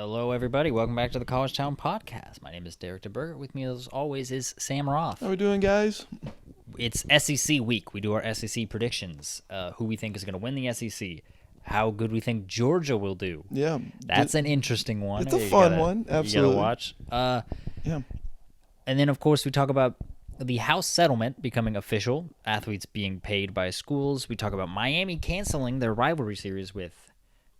Hello, everybody. Welcome back to the College Town Podcast. My name is Derek DeBurger. With me, as always, is Sam Roth. How we doing, guys? It's SEC week. We do our SEC predictions. Who we think is going to win the SEC. How good we think Georgia will do. Yeah. That's an interesting one. It's a fun one. Absolutely. You gotta watch. Yeah. And then, of course, we talk about the House settlement becoming official, athletes being paid by schools. We talk about Miami canceling their rivalry series with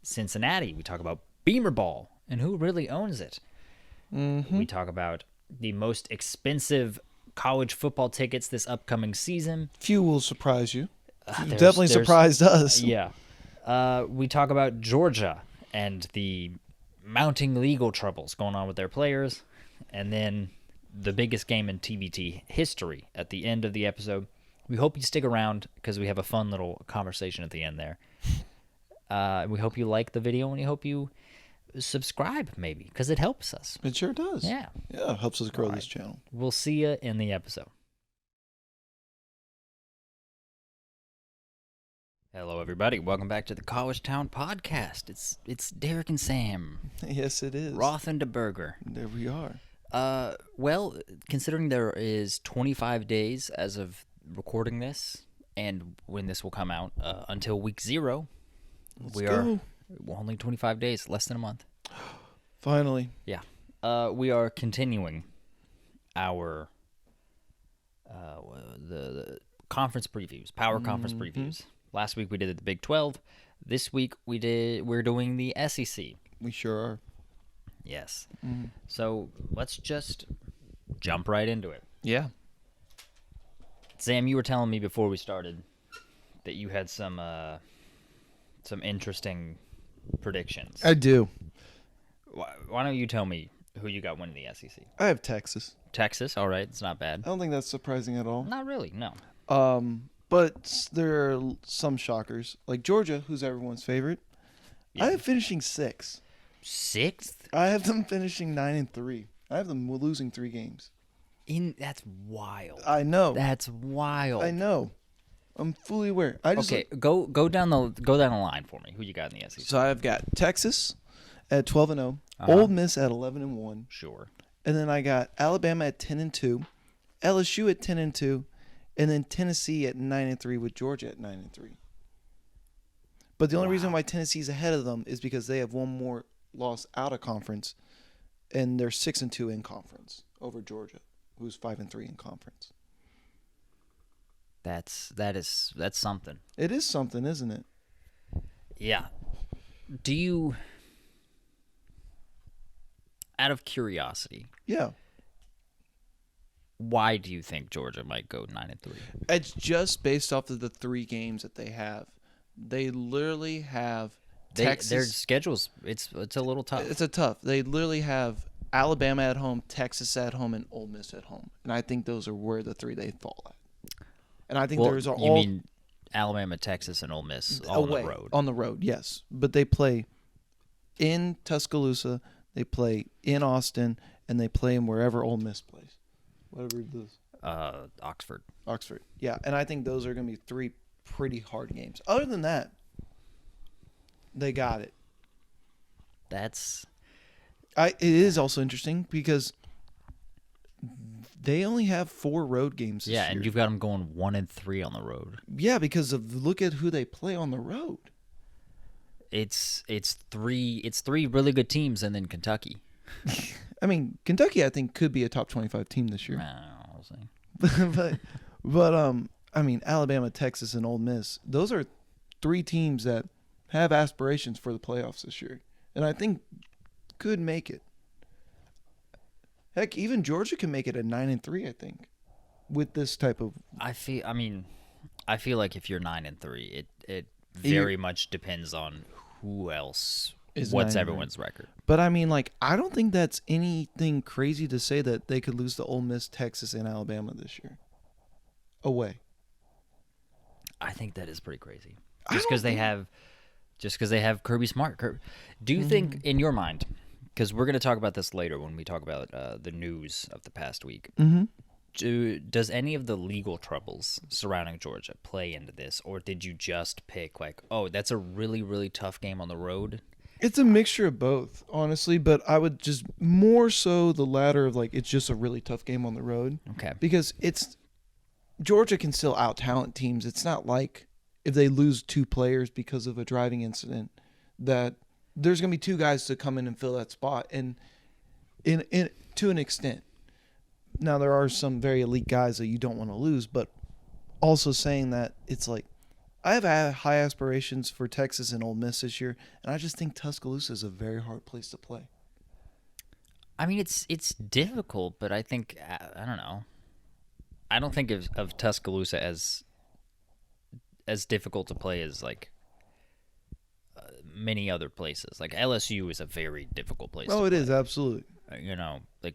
Cincinnati. We talk about Beamer Ball and who really owns it. Mm-hmm. We talk about the most expensive college football tickets this upcoming season. Few will surprise you. There's Surprised us. Yeah. We talk about Georgia and the mounting legal troubles going on with their players. And then the biggest game in TBT history at the end of the episode. We hope you stick around because we have a fun little conversation at the end there. We hope you like the video and we hope you subscribe maybe because it helps us. It sure does. Yeah. Yeah, it helps us grow this channel. We'll see you in the episode. Hello, everybody. Welcome back to the College Town Podcast. It's Derek and Sam. Yes, it is. Roth and DeBurger. There we are. Well, considering there is 25 days as of recording this and when this will come out until week 0, we are only 25 days, less than a month. Finally. Yeah. We are continuing our the conference previews, power conference previews. Last week we did the Big 12. This week we're doing the SEC. We sure are. Yes. So let's just jump right into it. Yeah. Sam, you were telling me before we started that you had some interesting predictions. I do. Why don't you tell me who you got winning the SEC? I have Texas. Texas, all right, it's not bad. I don't think that's surprising at all. Not really, no. But there are some shockers. Like Georgia, who's everyone's favorite. Yeah. I have finishing 6th. 6th? I have them finishing 9-3. I have them losing 3 games. That's wild. I know. That's wild. I know. I'm fully aware. Go down the line for me. Who you got in the SEC? So I've got Texas at 12-0, Ole Miss at 11-1. Sure. And then I got Alabama at 10-2, LSU at 10-2, and then Tennessee at 9-3 with Georgia at 9-3. But the only reason why Tennessee's ahead of them is because they have one more loss out of conference, and they're 6-2 in conference over Georgia, who's 5-3 in conference. That's something. It is something, isn't it? Yeah. Do you, out of curiosity, Yeah. why do you think Georgia might go 9-3? It's just based off of the 3 games that they have. They literally have Texas. Their schedules, it's a little tough. It's a tough. They literally have Alabama at home, Texas at home, and Ole Miss at home. And I think those are where the 3 they fall at. And I think there's all. You mean Alabama, Texas, and Ole Miss all away, on the road? On the road, yes. But they play in Tuscaloosa, they play in Austin, and they play in wherever Ole Miss plays. Whatever it is. Oxford. Oxford. Yeah, and I think those are going to be 3 pretty hard games. Other than that, they got it. It is also interesting because they only have 4 road games this year. Yeah, and you've got them going 1-3 on the road. Yeah, because look at who they play on the road. It's 3 really good teams and then Kentucky. I mean, Kentucky I think could be a top 25 team this year. We'll see. but I mean, Alabama, Texas, and Ole Miss, those are 3 teams that have aspirations for the playoffs this year, and I think could make it. Heck, even Georgia can make it at 9-3. I think with this type of. I feel like if you're 9-3, it very much depends on who else. What's 9-3. everyone's record? But I mean, like, I don't think that's anything crazy to say that they could lose to Ole Miss, Texas, and Alabama this year. Away. I think that is pretty crazy. Just because they have Kirby Smart. Do you think, in your mind, because we're going to talk about this later when we talk about the news of the past week, does any of the legal troubles surrounding Georgia play into this, or did you just pick like, oh, that's a really, really tough game on the road, It's a mixture of both, honestly, but I would just more so the latter of like it's just a really tough game on the road Okay. because it's Georgia can still out talent teams. It's not like if they lose 2 players because of a driving incident that there's going to be 2 guys to come in and fill that spot, and in to an extent. Now there are some very elite guys that you don't want to lose, but also saying that it's like I have high aspirations for Texas and Ole Miss this year, and I just think Tuscaloosa is a very hard place to play. I mean, it's difficult, but I think I don't know. I don't think of Tuscaloosa as difficult to play as like many other places. Like LSU is a very difficult place. Oh, to it play. is absolutely. Like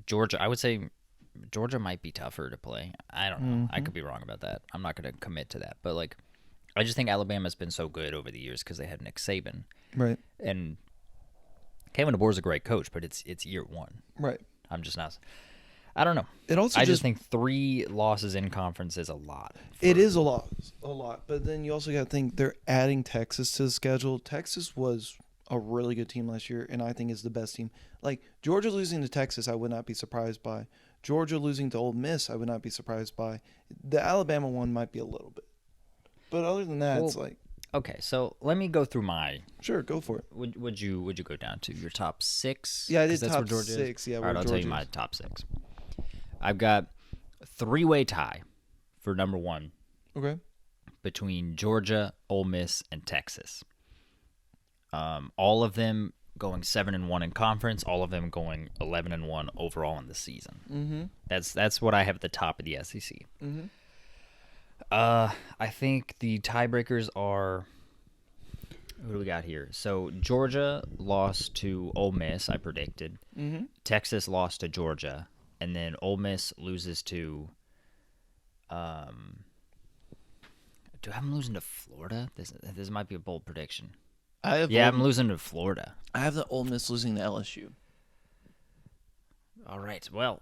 Georgia. I would say Georgia might be tougher to play. I don't know. I could be wrong about that. I'm not going to commit to that, but like. I just think Alabama's been so good over the years because they had Nick Saban. Right. And Kevin DeBoer's a great coach, but it's year 1. Right. I'm just not. I don't know. It also I just think 3 losses in conference is a lot. It is a lot. But then you also got to think they're adding Texas to the schedule. Texas was a really good team last year, and I think is the best team. Like Georgia losing to Texas, I would not be surprised by. Georgia losing to Ole Miss, I would not be surprised by. The Alabama one might be a little bit. But other than that, it's like okay. So let me go through my. Sure, go for it. Would you go down to your top 6? Yeah, I did that's top where Georgia 6. Is? Yeah, all right. I'll Georgia tell you my top 6. I've got a 3-way tie for number 1 Okay. between Georgia, Ole Miss, and Texas. All of them going 7-1 in conference. All of them going 11-1 overall in the season. Mm-hmm. That's what I have at the top of the SEC. Mm-hmm. I think the tiebreakers are. What do we got here? So Georgia lost to Ole Miss, I predicted. Mm-hmm. Texas lost to Georgia, and then Ole Miss loses to. Do I have them losing to Florida? This might be a bold prediction. I'm losing to Florida. I have the Ole Miss losing to LSU. All right. Well,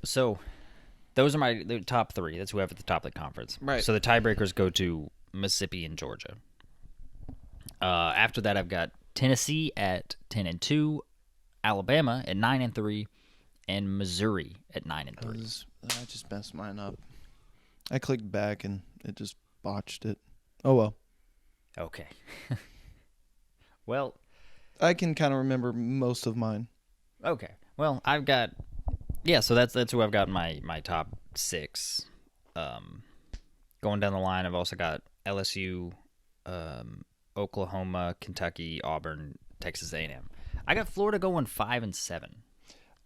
so those are the top 3. That's who I have at the top of the conference. Right. So the tiebreakers go to Mississippi and Georgia. After that, I've got Tennessee at 10-2, Alabama at 9-3, and Missouri at 9-3. I just messed mine up. I clicked back and it just botched it. Oh well. Okay. Well, I can kind of remember most of mine. Okay. Well, I've got so that's who I've got in my top 6. Going down the line, I've also got LSU, Oklahoma, Kentucky, Auburn, Texas A&M. I got Florida going 5-7.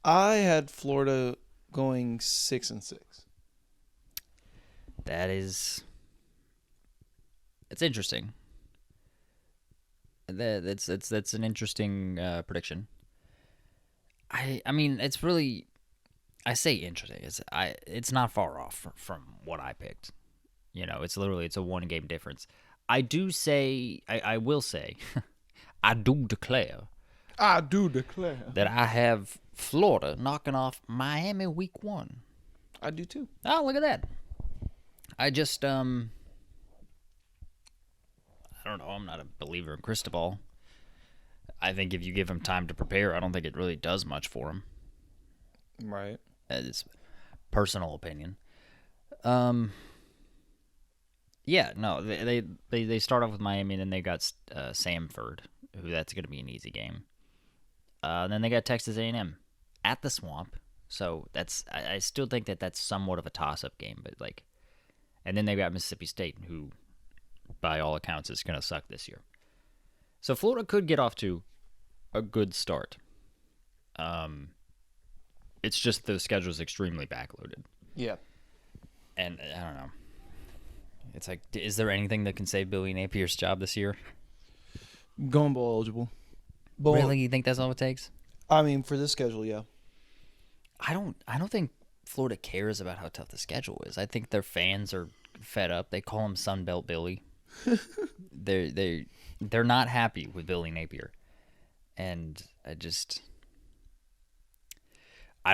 I had Florida going 6-6. It's interesting. That's an interesting prediction. I mean, it's really, I say interesting. It's not far off from what I picked. It's a 1-game difference. I will say, I do declare that I have Florida knocking off Miami week 1. I do too. Oh, look at that. I just, I don't know. I'm not a believer in Cristobal. I think if you give him time to prepare, I don't think it really does much for him. Right. It's personal opinion. Yeah, no, they start off with Miami, and then they got Samford, who that's going to be an easy game. And then they got Texas A&M at the Swamp, so I still think that's somewhat of a toss-up game, but like, and then they got Mississippi State, who, by all accounts, is going to suck this year. So Florida could get off to a good start. It's just the schedule is extremely backloaded. Yeah. And I don't know. It's like, is there anything that can save Billy Napier's job this year? Going bowl eligible. Really? You think that's all it takes? I mean, for this schedule, yeah. I don't think Florida cares about how tough the schedule is. I think their fans are fed up. They call him Sunbelt Billy. They're not happy with Billy Napier, and I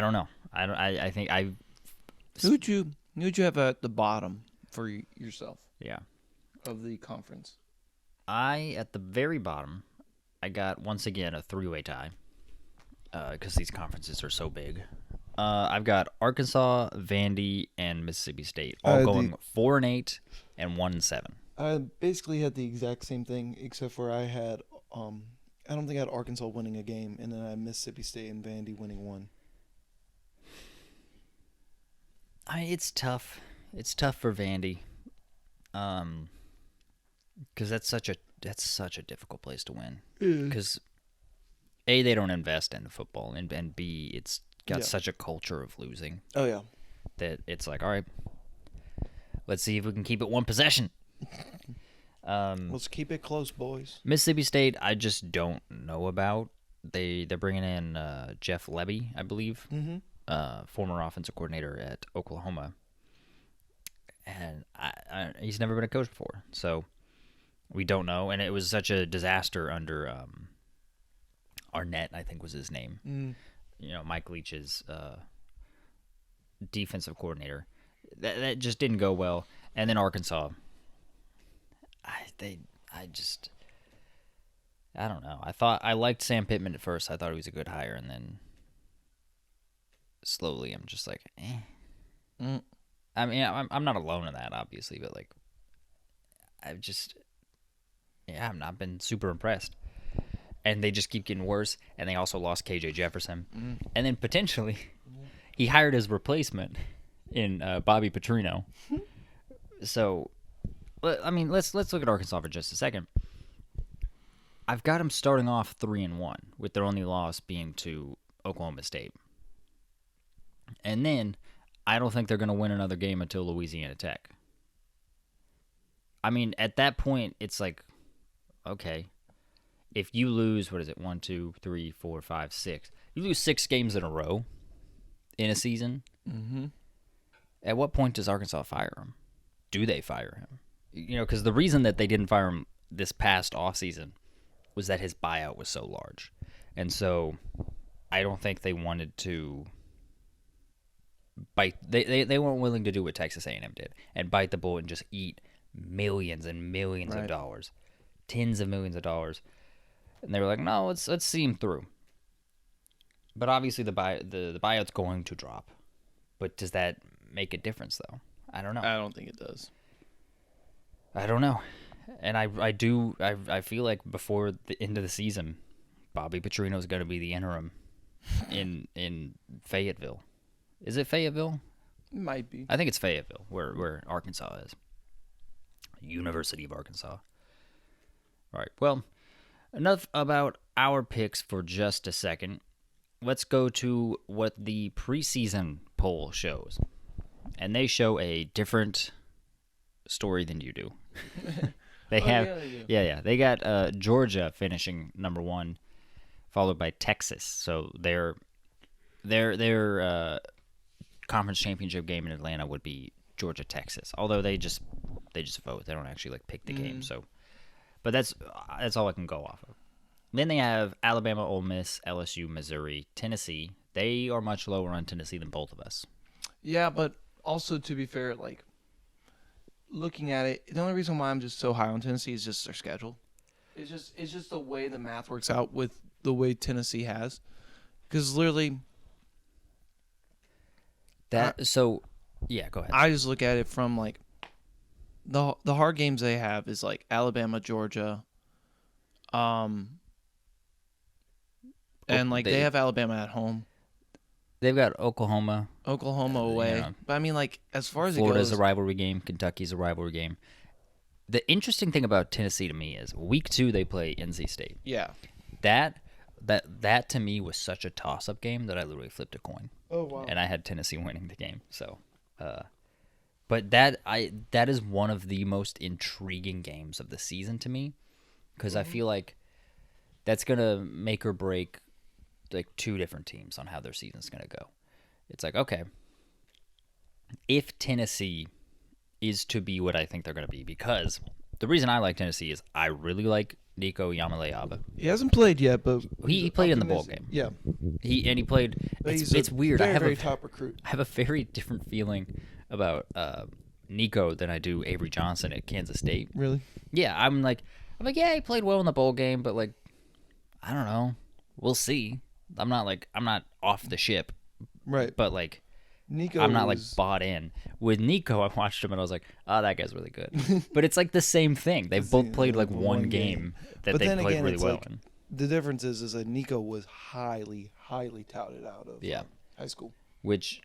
don't know. I think Who'd you have at the bottom for yourself? Yeah. Of the conference. At the very bottom, I got, once again, a three-way tie because these conferences are so big. I've got Arkansas, Vandy, and Mississippi State all going 4-8 and 1-7. I basically had the exact same thing, except for I had I don't think I had Arkansas winning a game, and then I had Mississippi State and Vandy winning one. It's tough. It's tough for Vandy, because that's such a difficult place to win. Because A, they don't invest in football, and B, it's got such a culture of losing. Oh yeah, that it's like, all right, let's see if we can keep it one possession. Let's keep it close, boys. Mississippi State, I just don't know about. They're bringing in Jeff Lebby, I believe, former offensive coordinator at Oklahoma, and he's never been a coach before, so we don't know. And it was such a disaster under Arnett, I think was his name. Mike Leach's defensive coordinator. That just didn't go well. And then Arkansas. I don't know. I liked Sam Pittman at first. I thought he was a good hire, and then slowly I'm just like, eh. I mean, I'm not alone in that, obviously, but like, I've not been super impressed. And they just keep getting worse, and they also lost KJ Jefferson. And then potentially, he hired his replacement in Bobby Petrino. So, I mean, let's look at Arkansas for just a second. I've got them starting off 3-1, with their only loss being to Oklahoma State. And then, I don't think they're going to win another game until Louisiana Tech. I mean, at that point, it's like, okay, if you lose, 1, 2, 3, 4, 5, 6, you lose 6 games in a row in a season. At what point does Arkansas fire him? Do they fire him? Because the reason that they didn't fire him this past offseason was that his buyout was so large. And so I don't think they wanted to bite. They weren't willing to do what Texas A&M did and bite the bullet and just eat millions and millions of dollars, tens of millions of dollars. And they were like, no, let's see him through. But obviously the buyout's going to drop. But does that make a difference, though? I don't know. I don't think it does. I don't know. And I feel like before the end of the season, Bobby Petrino is going to be the interim in Fayetteville. Is it Fayetteville? It might be. I think it's Fayetteville, where Arkansas is. University of Arkansas. All right. Well, enough about our picks for just a second. Let's go to what the preseason poll shows. And they show a different story than you do. They They got Georgia finishing number 1, followed by Texas. So their conference championship game in Atlanta would be Georgia-Texas. Although they just vote. They don't actually pick the game. So, but that's all I can go off of. Then they have Alabama, Ole Miss, LSU, Missouri, Tennessee. They are much lower on Tennessee than both of us. Yeah, but also to be fair, looking at it, the only reason why I'm just so high on Tennessee is just their schedule. It's just the way the math works out with the way Tennessee has, because literally. Go ahead. I just look at it from the hard games they have is Alabama, Georgia, and they have Alabama at home. They've got Oklahoma away. Yeah. But I mean, as far as Florida's it goes, a rivalry game. Kentucky's a rivalry game. The interesting thing about Tennessee to me is week 2 they play NC State. Yeah. That to me was such a toss-up game that I literally flipped a coin. Oh wow! And I had Tennessee winning the game. So, but that is one of the most intriguing games of the season to me, because I feel like that's gonna make or break 2 different teams on how their season's gonna go. It's okay, if Tennessee is to be what I think they're gonna be, because the reason I like Tennessee is I really like Nico Yamaleava. He hasn't played yet, but he played in the bowl game. Yeah, he played. It's weird. I have a top recruit. I have a very different feeling about Nico than I do Avery Johnson at Kansas State. Really? Yeah, I'm like, yeah, he played well in the bowl game, but I don't know. We'll see. I'm not off the ship, Right. but like Nico I'm not like was- bought in. With Nico, I watched him and I was like, oh, that guy's really good. But it's like the same thing. They've both played like one game that But they then played again, really it's well like- in. The difference is that Nico was highly touted out of Yeah. high school. Which,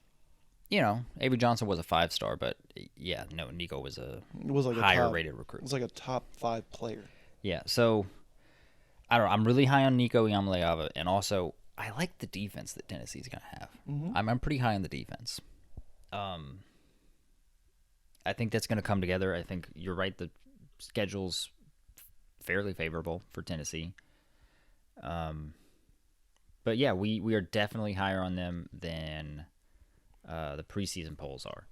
you know, Avery Johnson was a 5-star, but yeah, no, Nico was a It was like higher a top, rated It recruit. was like a top 5 player. Yeah, so I don't know. I'm really high on Nico Iamaleava, and also I like the defense that Tennessee's gonna have. I'm pretty high on the defense. I think that's gonna come together. I think you're right. The schedule's fairly favorable for Tennessee. But yeah, we are definitely higher on them than the preseason polls are.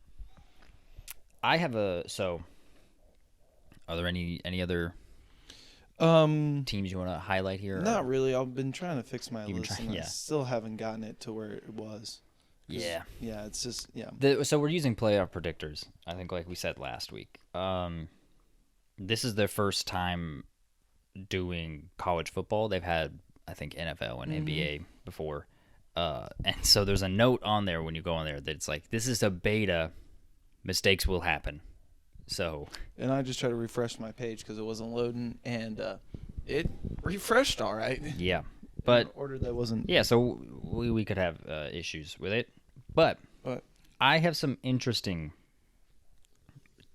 I have so. Are there any other teams you want to highlight here? Not really. I've been trying to fix my You've been list, trying- and I yeah. still haven't gotten it to where it was. 'Cause, Yeah. Yeah, it's just, yeah. So we're using playoff predictors. I think, like we said last week. This is their first time doing college football. They've had, I think, NFL and NBA before. And so there's a note on there when you go on there that it's like, this is a beta. Mistakes will happen. So And I just tried to refresh my page because it wasn't loading, and it refreshed all right. yeah, In but an order that wasn't. yeah, so we could have issues with it, but I have some interesting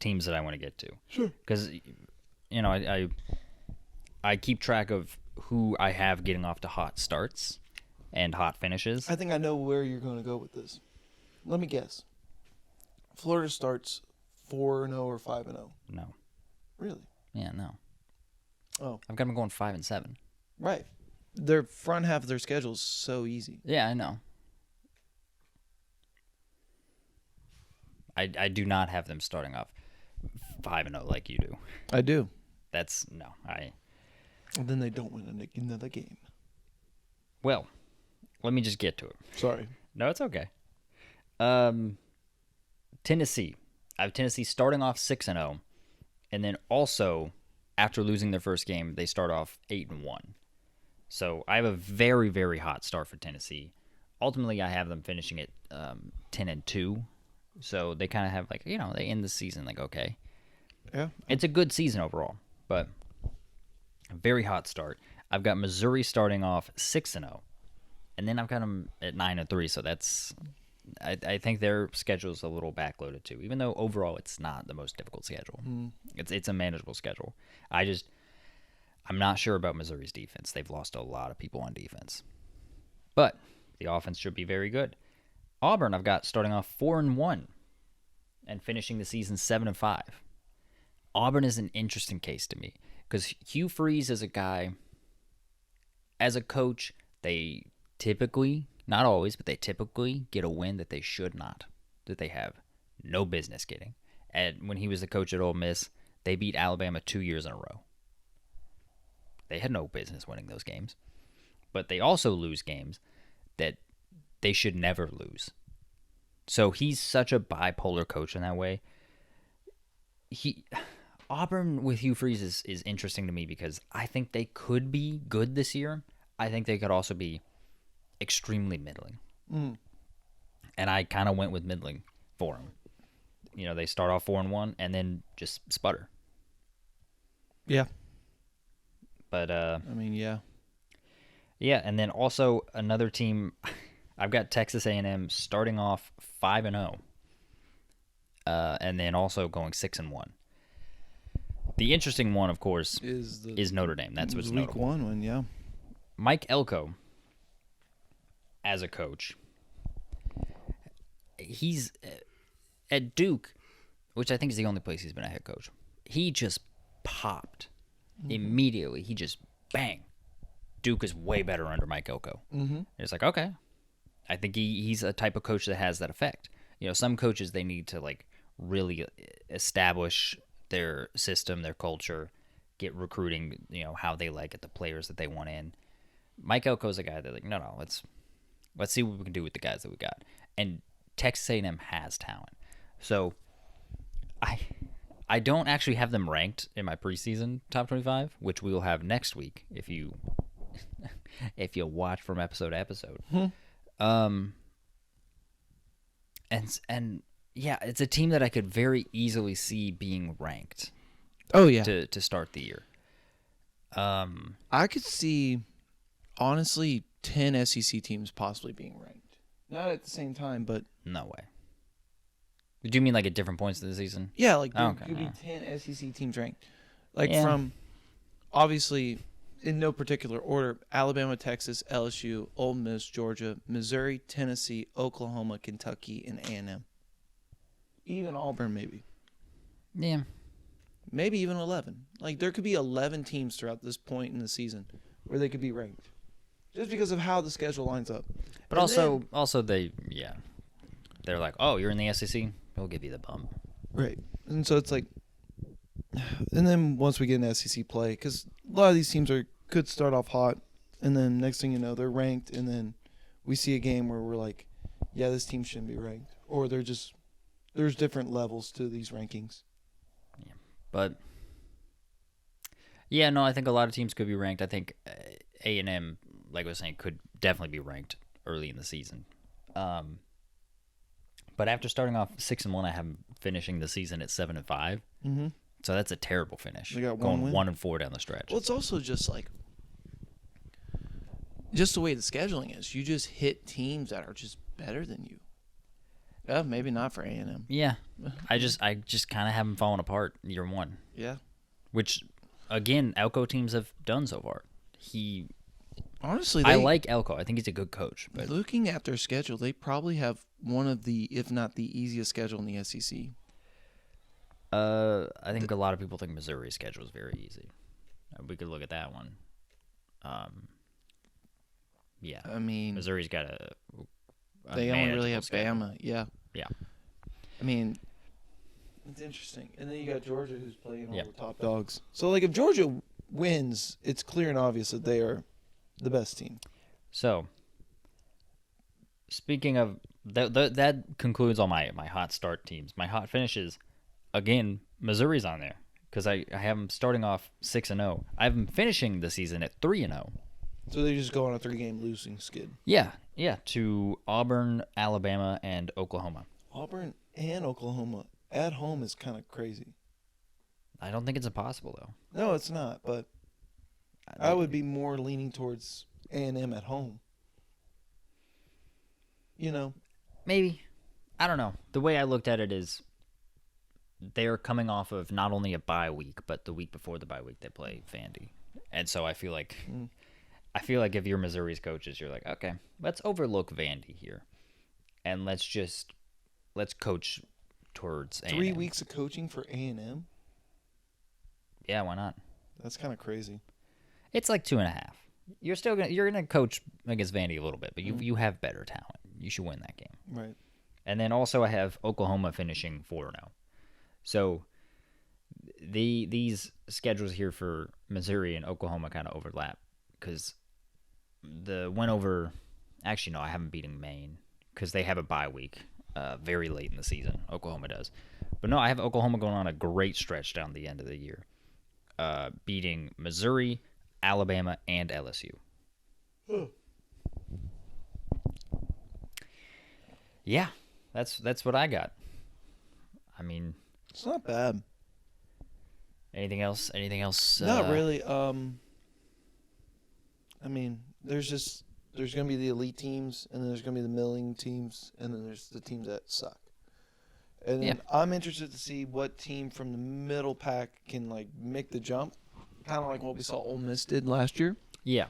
teams that I want to get to. Sure. Because, you know, I keep track of who I have getting off to hot starts and hot finishes. I think I know where you're going to go with this. Let me guess. Florida starts 4-0 or 5-0. No. Really? Yeah, no. Oh. I've got them going 5-7. Right. Their front half of their schedule is so easy. Yeah, I know. I do not have them starting off 5-0 like you do. I do. That's no. And then they don't win another game. Well, let me just get to it. Sorry. No, it's okay. Tennessee. I have Tennessee starting off 6-0, and then also after losing their first game, they start off 8-1. So I have a very, very hot start for Tennessee. Ultimately, I have them finishing at 10-2. So they kind of have like, you know, they end the season like, okay, Yeah. it's a good season overall, but a very hot start. I've got Missouri starting off 6-0, and then I've got them at 9-3. So that's, I think their schedule is a little backloaded too. Even though overall it's not the most difficult schedule, it's a manageable schedule. I'm not sure about Missouri's defense. They've lost a lot of people on defense, but the offense should be very good. Auburn, I've got starting off 4-1 and finishing the season 7-5. Auburn is an interesting case to me because Hugh Freeze is a guy, as a coach, they typically, not always, but they typically get a win that they should not, that they have no business getting. And when he was the coach at Ole Miss, they beat Alabama 2 years in a row. They had no business winning those games. But they also lose games that they should never lose. So he's such a bipolar coach in that way. Auburn with Hugh Freeze is interesting to me because I think they could be good this year. I think they could also be extremely middling. And I kind of went with middling for them. You know, they start off 4-1 and then just sputter. Yeah. But I mean, yeah. yeah, and then also another team, I've got Texas A&M starting off 5-0, and then also going 6-1. The interesting one, of course, is Notre Dame. That's what's week notable. one, yeah. Mike Elko, as a coach, he's at Duke, which I think is the only place he's been a head coach. He just popped immediately. He just bang. Duke is way better under Mike Elko. It's like, okay, I think he's a type of coach that has that effect. You know, some coaches, they need to like really establish their system, their culture, get recruiting, you know, how they like it, the players that they want in. Mike Elko's a guy that like, no, let's see what we can do with the guys that we got. And Texas A&M has talent. So I don't actually have them ranked in my preseason top 25, which we will have next week if you if you watch from episode to episode. Hmm. And yeah, it's a team that I could very easily see being ranked Oh yeah, to start the year. I could see honestly 10 SEC teams possibly being ranked. Not at the same time, but No way. Do you mean like at different points of the season? yeah, like there Okay, could be yeah. 10 SEC teams ranked. Like Yeah. from obviously in no particular order: Alabama, Texas, LSU, Ole Miss, Georgia, Missouri, Tennessee, Oklahoma, Kentucky, and A&M. Even Auburn, maybe. Yeah. Maybe even 11. Like there could be 11 teams throughout this point in the season where they could be ranked, just because of how the schedule lines up. But And also they're like, oh, you're in the SEC, we'll give you the bump. right, and so it's like, and then once we get in SEC play, because a lot of these teams could start off hot, and then next thing you know they're ranked, and then we see a game where we're like, yeah, this team shouldn't be ranked, or there's different levels to these rankings. But yeah, no, I think a lot of teams could be ranked. I think A&M, like I was saying, could definitely be ranked early in the season. But after starting off 6-1, I have them finishing the season at 7-5. Mm-hmm. So that's a terrible finish. They got going one win. 1-4 down the stretch. Well, it's also just like, just the way the scheduling is. You just hit teams that are just better than you. Yeah, maybe not for A&M. Yeah, I just kind of have them falling apart year one, Yeah. which again Elko teams have done so far. Honestly, I like Elko. I think he's a good coach. But looking at their schedule, they probably have one of the, if not the easiest schedule in the SEC. I think a lot of people think Missouri's schedule is very easy. We could look at that one. Yeah, I mean, Missouri's got they only really have schedule. Bama. Yeah. Yeah. I mean, it's interesting. And then you got Georgia, who's playing all Yeah. the top dogs. So, like, if Georgia wins, it's clear and obvious that they are the best team. So, speaking of that concludes all my hot start teams. My hot finishes, again, Missouri's on there because I have them starting off 6-0. I have them finishing the season at 3-0. So they just go on a 3-game losing skid. Yeah, to Auburn, Alabama, and Oklahoma. Auburn and Oklahoma at home is kind of crazy. I don't think it's impossible though. No, it's not, but I would be more leaning towards A&M at home. You know, Maybe. I don't know. The way I looked at it is they're coming off of not only a bye week, but the week before the bye week they play Vandy. And so I feel like if you're Missouri's coaches, you're like, okay, let's overlook Vandy here. And let's coach towards A&M. 3 weeks of coaching for A&M? Yeah, why not? That's kind of crazy. It's like 2.5. You're gonna coach against Vandy a little bit, but you have better talent. You should win that game. Right. And then also I have Oklahoma finishing 4-0. So these schedules here for Missouri and Oklahoma kind of overlap because the win over. Actually, no, I haven't beaten Maine because they have a bye week very late in the season. Oklahoma does. But no, I have Oklahoma going on a great stretch down the end of the year, beating Missouri, Alabama, and LSU. Yeah, that's what I got. I mean, It's not bad. anything else? Not really. I mean, there's going to be the elite teams, and then there's going to be the milling teams, and then there's the teams that suck. And then I'm interested to see what team from the middle pack can like make the jump, kind of like what we saw Ole Miss did last year. Yeah.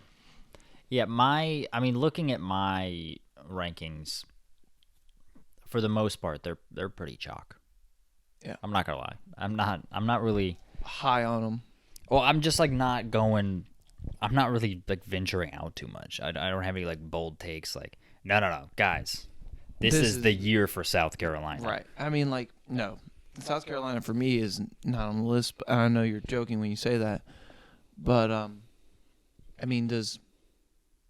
Looking at my rankings, for the most part, they're pretty chalk. Yeah. I'm not gonna lie. I'm not really High on them. Well, I'm just like not going. I'm not really like venturing out too much. I don't have any like bold takes. Like no, guys, this is the year for South Carolina. Right. I mean, like, no. South Carolina for me is not on the list. But I know you're joking when you say that. But, I mean,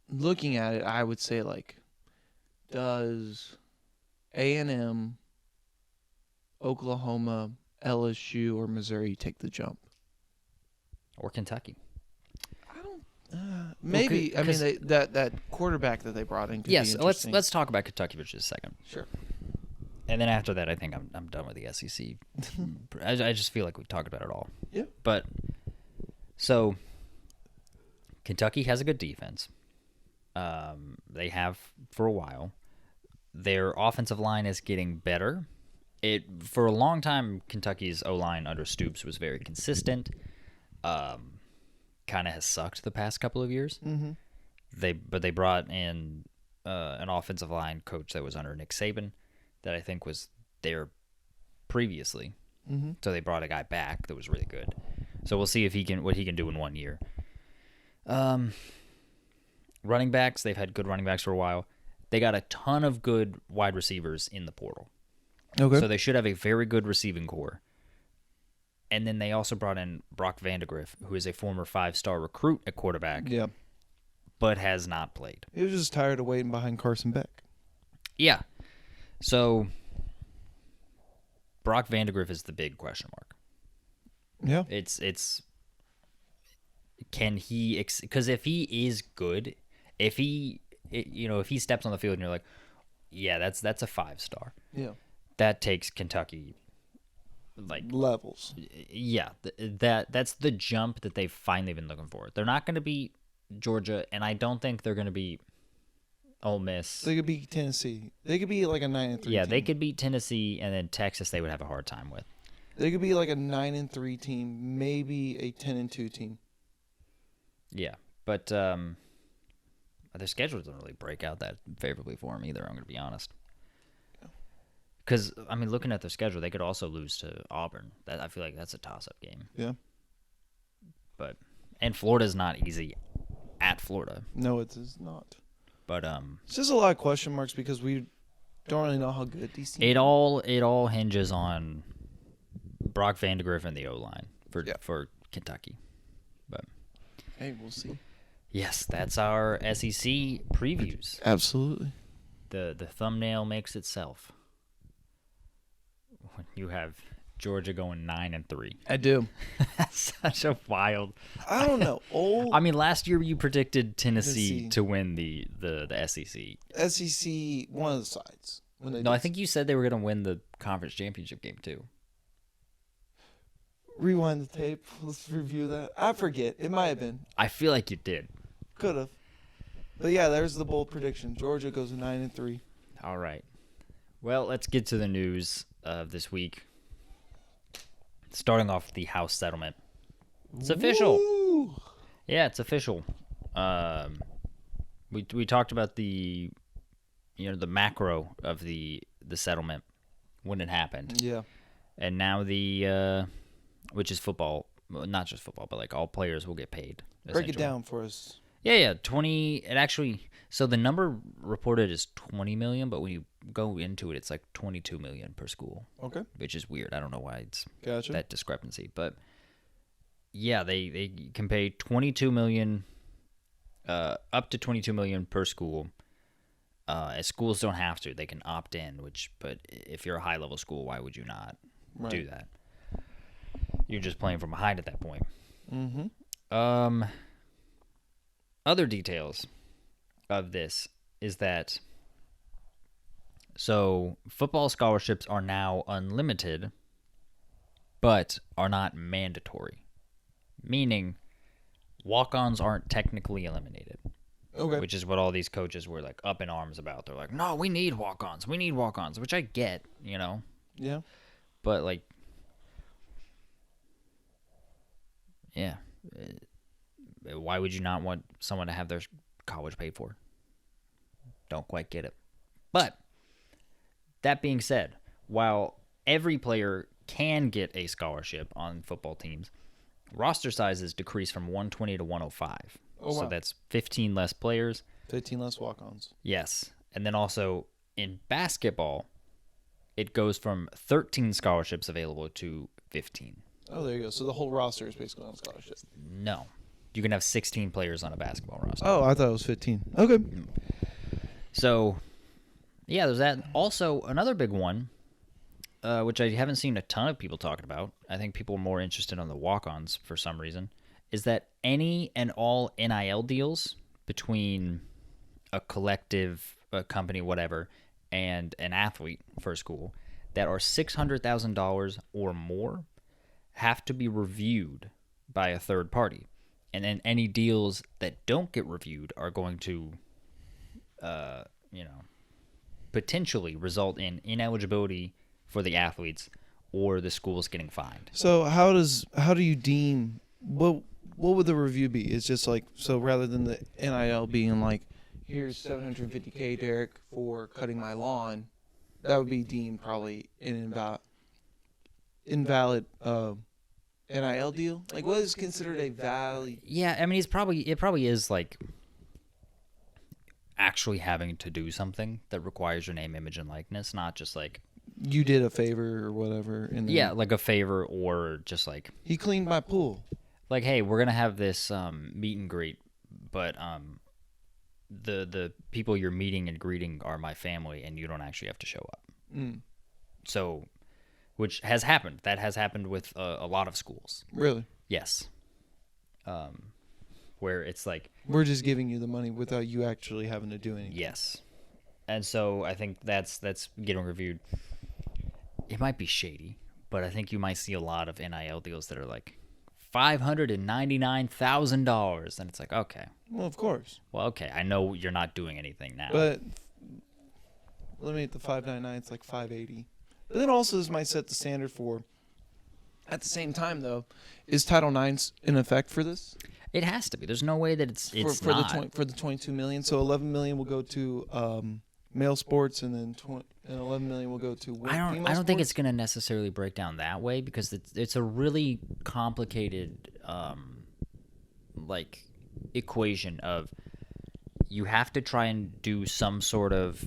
looking at it, I would say, like, does A&M, Oklahoma, LSU, or Missouri take the jump? Or Kentucky. Maybe. Well, I mean, that quarterback that they brought in. Could yes, be interesting. let's talk about Kentucky for just a second. Sure. And then after that, I think I'm done with the SEC. I just feel like we talked about it all. Yeah. But so Kentucky has a good defense. They have for a while. Their offensive line is getting better. For a long time, Kentucky's O-line under Stoops was very consistent. Kind of has sucked the past couple of years. Mm-hmm. They brought in an offensive line coach that was under Nick Saban that I think was there previously. Mm-hmm. So they brought a guy back that was really good. So we'll see what he can do in 1 year. Running backs, they've had good running backs for a while. They got a ton of good wide receivers in the portal. Okay. So they should have a very good receiving core. And then they also brought in Brock Vandegrift, who is a former 5-star recruit at quarterback, Yeah. but has not played. He was just tired of waiting behind Carson Beck. Yeah. So Brock Vandegrift is the big question mark. Yeah. It's can he, because if he is good, if he steps on the field and you're like, yeah, that's a 5-star. Yeah. That takes Kentucky like Levels. yeah, that's the jump that they've finally been looking for. They're not going to beat Georgia, and I don't think they're going to beat Ole Miss. They could beat Tennessee. They could be like a 9-3. Yeah, team. they could beat Tennessee, and then Texas they would have a hard time with. They could be like a 9-3 team, maybe a 10-2 team. Yeah, but their schedule doesn't really break out that favorably for them either. I'm going to be honest. Because, I mean, looking at their schedule, they could also lose to Auburn. I feel like that's a toss-up game. Yeah. And Florida's not easy at Florida. No, it is not. But It's just a lot of question marks because we don't really know how good these teams it all hinges on Brock Vandegrift and the O-line for Kentucky. But hey, we'll see. yes, that's our SEC previews. Absolutely. The thumbnail makes itself. You have Georgia going 9-3. I do. That's such a wild. I don't know. I mean, last year you predicted Tennessee to win the SEC. SEC, one of the sides. No, I think you said they were going to win the conference championship game too. Rewind the tape. Let's review that. I forget. It might have been. I feel like you did. Could have. But yeah, there's the bold prediction. Georgia goes 9-3. All right. Well, let's get to the news of this week. Starting off with the House settlement. It's official. Woo! Yeah, it's official. We talked about the macro of the settlement when it happened. Yeah. And now which is football, well, not just football, but like all players will get paid. Break it down for us. Yeah, 20. It actually, so the number reported is 20 million, but when you go into it, it's like 22 million per school. Okay. Which is weird. I don't know why it's Gotcha. that discrepancy, but yeah, they can pay 22 million, up to 22 million per school. As schools don't have to, they can opt in. But if you're a high level school, why would you not do that? You're just playing from behind at that point. Mm-hmm. Other details of this is that so football scholarships are now unlimited, but are not mandatory, meaning walk-ons aren't technically eliminated. Okay. Which is what all these coaches were like up in arms about. They're like, no, we need walk-ons, which I get, Yeah. but like, yeah. Why would you not want someone to have their college paid for? Don't quite get it. But that being said, while every player can get a scholarship on football teams, roster sizes decrease from 120 to 105. Oh, so wow. that's 15 less players. 15 less walk-ons. Yes. And then also in basketball, it goes from 13 scholarships available to 15. Oh, there you go. So the whole roster is basically on scholarship. No. You can have 16 players on a basketball roster. Oh, I thought it was 15. Okay. So, yeah, there's that. Also, another big one, which I haven't seen a ton of people talking about. I think people are more interested on the walk-ons for some reason, is that any and all NIL deals between a collective, a company, whatever, and an athlete for a school that are $600,000 or more have to be reviewed by a third party. And then any deals that don't get reviewed are going to, potentially result in ineligibility for the athletes or the schools getting fined. So how do you deem what would the review be? It's just like, so rather than the NIL being like, here's $750K, Derek, for cutting my lawn, that would be deemed probably an invalid NIL deal. Like, what is considered a valid? Yeah, I mean, it probably is like actually having to do something that requires your name, image, and likeness, not just like You did a favor or whatever. And then like a favor, or just like he cleaned my pool. Like, hey, we're gonna have this meet and greet, but the people you're meeting and greeting are my family, and you don't actually have to show up. So, which has happened. That has happened with a lot of schools. Really? Yes. Where it's like, we're just giving you the money without you actually having to do anything. Yes. And so I think that's getting reviewed. It might be shady, but I think you might see a lot of NIL deals that are like $599,000, and it's like, okay. Well, of course. Well, okay, I know you're not doing anything now. But eliminate the 599, it's like 580. But then also this might set the standard for. At the same time, though, is Title IX in effect for this? It has to be. There's no way that it's for not. The 22 million. So 11 million will go to male sports, and then 11 million will go to female sports. I don't think it's going to necessarily break down that way, because it's a really complicated equation of, you have to try and do some sort of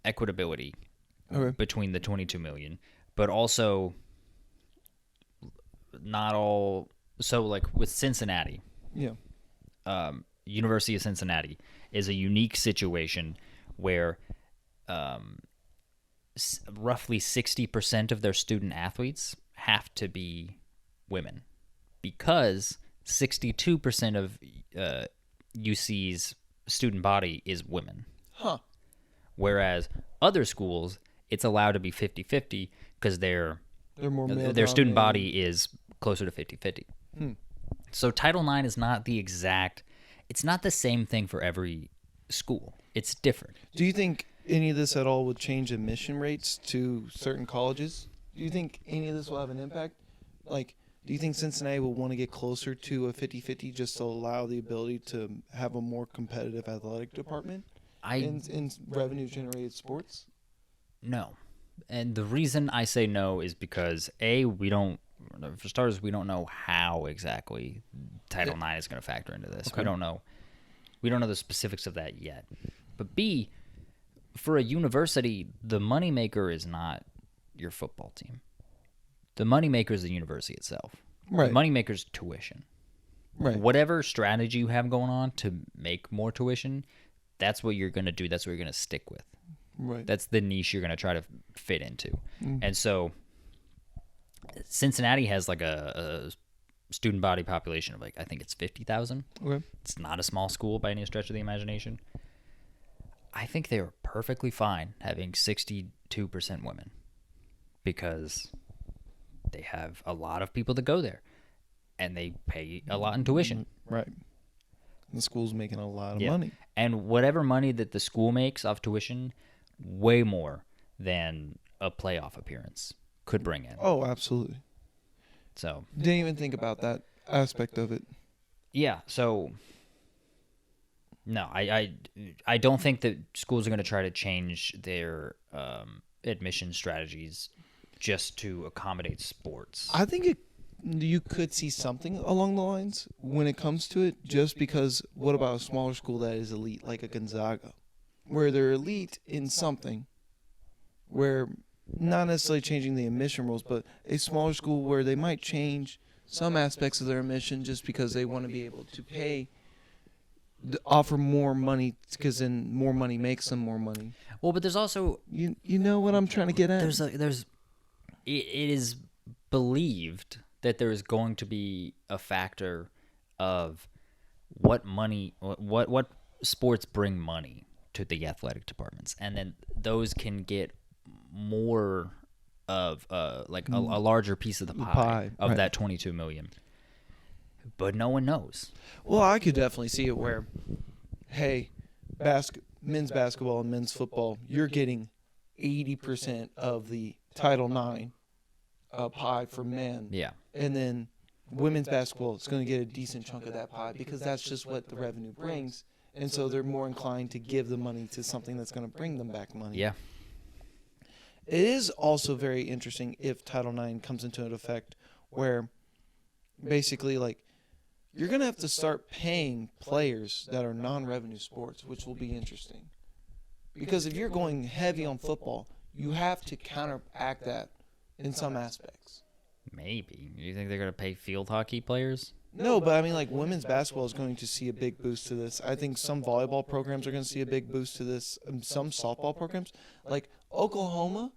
equitability between the 22 million, but also not all. So, like with Cincinnati, University of Cincinnati is a unique situation where roughly 60% of their student athletes have to be women, because 62% of UC's student body is women. Huh. Whereas other schools, it's allowed to be 50-50 because they're more their student body is closer to 50-50. So Title IX is not the exact, it's not the same thing for every school. It's different. Do you think any of this at all would change admission rates to certain colleges? Do you think any of this will have an impact? Like, do you think Cincinnati will want to get closer to a 50-50 just to allow the ability to have a more competitive athletic department in revenue-generated sports? No. And the reason I say no is because, for starters, we don't know how exactly Title IX is going to factor into this. Okay. We don't know the specifics of that yet. But B, for a university, the moneymaker is not your football team. The moneymaker is the university itself. Right. The moneymaker is tuition. Right. Whatever strategy you have going on to make more tuition, that's what you're going to do. That's what you're going to stick with. Right. That's the niche you're going to try to fit into. And so Cincinnati has like a student body population of, like, I think it's 50,000. Okay. It's not a small school by any stretch of the imagination. I think they were perfectly fine having 62% women, because they have a lot of people that go there, and they pay a lot in tuition. Right. The school's making a lot of money. And whatever money that the school makes off tuition, way more than a playoff appearance could bring in. Oh, absolutely. So didn't even think about that aspect of it. Yeah, so no, I don't think that schools are going to try to change their admission strategies just to accommodate sports. I think you could see something along the lines when it comes to it, just because what about a smaller school that is elite, like a Gonzaga, where they're elite in something, where not necessarily changing the admission rules, but a smaller school where they might change some aspects of their admission just because they want to be able to offer more money, because then more money makes them more money. Well, but there's also, you know what I'm trying to get at. It is believed that there is going to be a factor of what sports bring money to the athletic departments, and then those can get more of like a larger piece of the pie of right. that 22 million. But no one knows. Well, I could definitely see it where, hey, men's basketball and men's football, you're getting 80% of the Title IX pie for men. Yeah. And then women's basketball is going to get a decent chunk of that pie because that's just what the revenue brings. And so they're more inclined to give the money to something that's going to bring them back money. Yeah. It is also very interesting if Title IX comes into effect where basically like you're going to have to start paying players that are non-revenue sports, which will be interesting. Because if you're going heavy on football, you have to counteract that in some aspects. Maybe. You think they're going to pay field hockey players? No, but I mean, like, women's basketball is going to see a big boost to this. I think some volleyball programs are going to see a big boost to this. Some softball programs. Like, Oklahoma,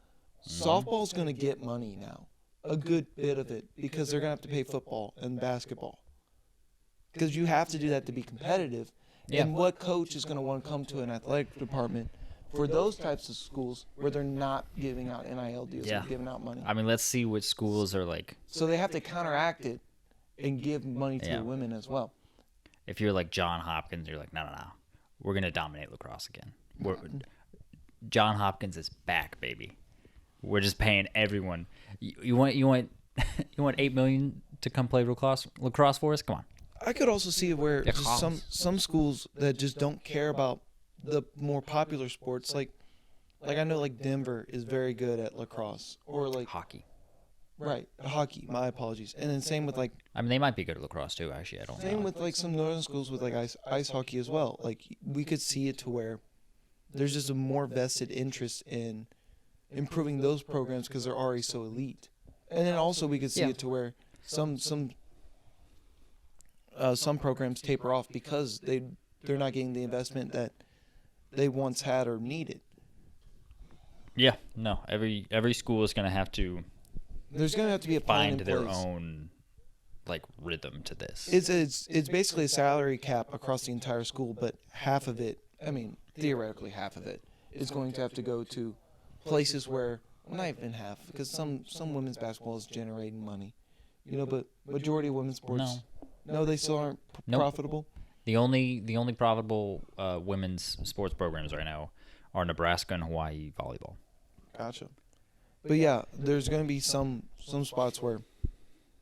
softball is going to get money now. A good bit of it. Because they're going to have to pay football and basketball. Because you have to do that to be competitive. Yeah. And what coach is going to want to come to an athletic department for those types of schools where they're not giving out NIL deals Yeah. or giving out money? I mean, let's see which schools are like. So they have to counteract it and give money to the women as well. If you're like John Hopkins, you're like, no. We're going to dominate lacrosse again. John Hopkins is back, baby. We're just paying everyone. You want you want $8 million to come play lacrosse for us? Come on. I could also see where just some schools that just don't care about the more popular sports, like I know like Denver is very good at lacrosse or like Hockey. Right, hockey. My apologies. And then same with like. I mean, they might be good at lacrosse too. Actually, I don't know. Same with like some northern schools with like ice hockey as well. Like we could see it to where there's just a more vested interest in improving those programs because they're already so elite. And then also we could see it to where some programs taper off because they're not getting the investment that they once had or needed. Yeah, no. Every school is going to have to. There's going to have to be a plan find in their place. own like rhythm to this. It's basically a salary cap across the entire school, but half of it, I mean, theoretically half of it, is going to have to go to places where, well, not even half, because some women's basketball is generating money, but majority of women's sports, no, they still aren't profitable. The only profitable women's sports programs right now are Nebraska and Hawaii volleyball. Gotcha. But yeah, there's going to be some spots where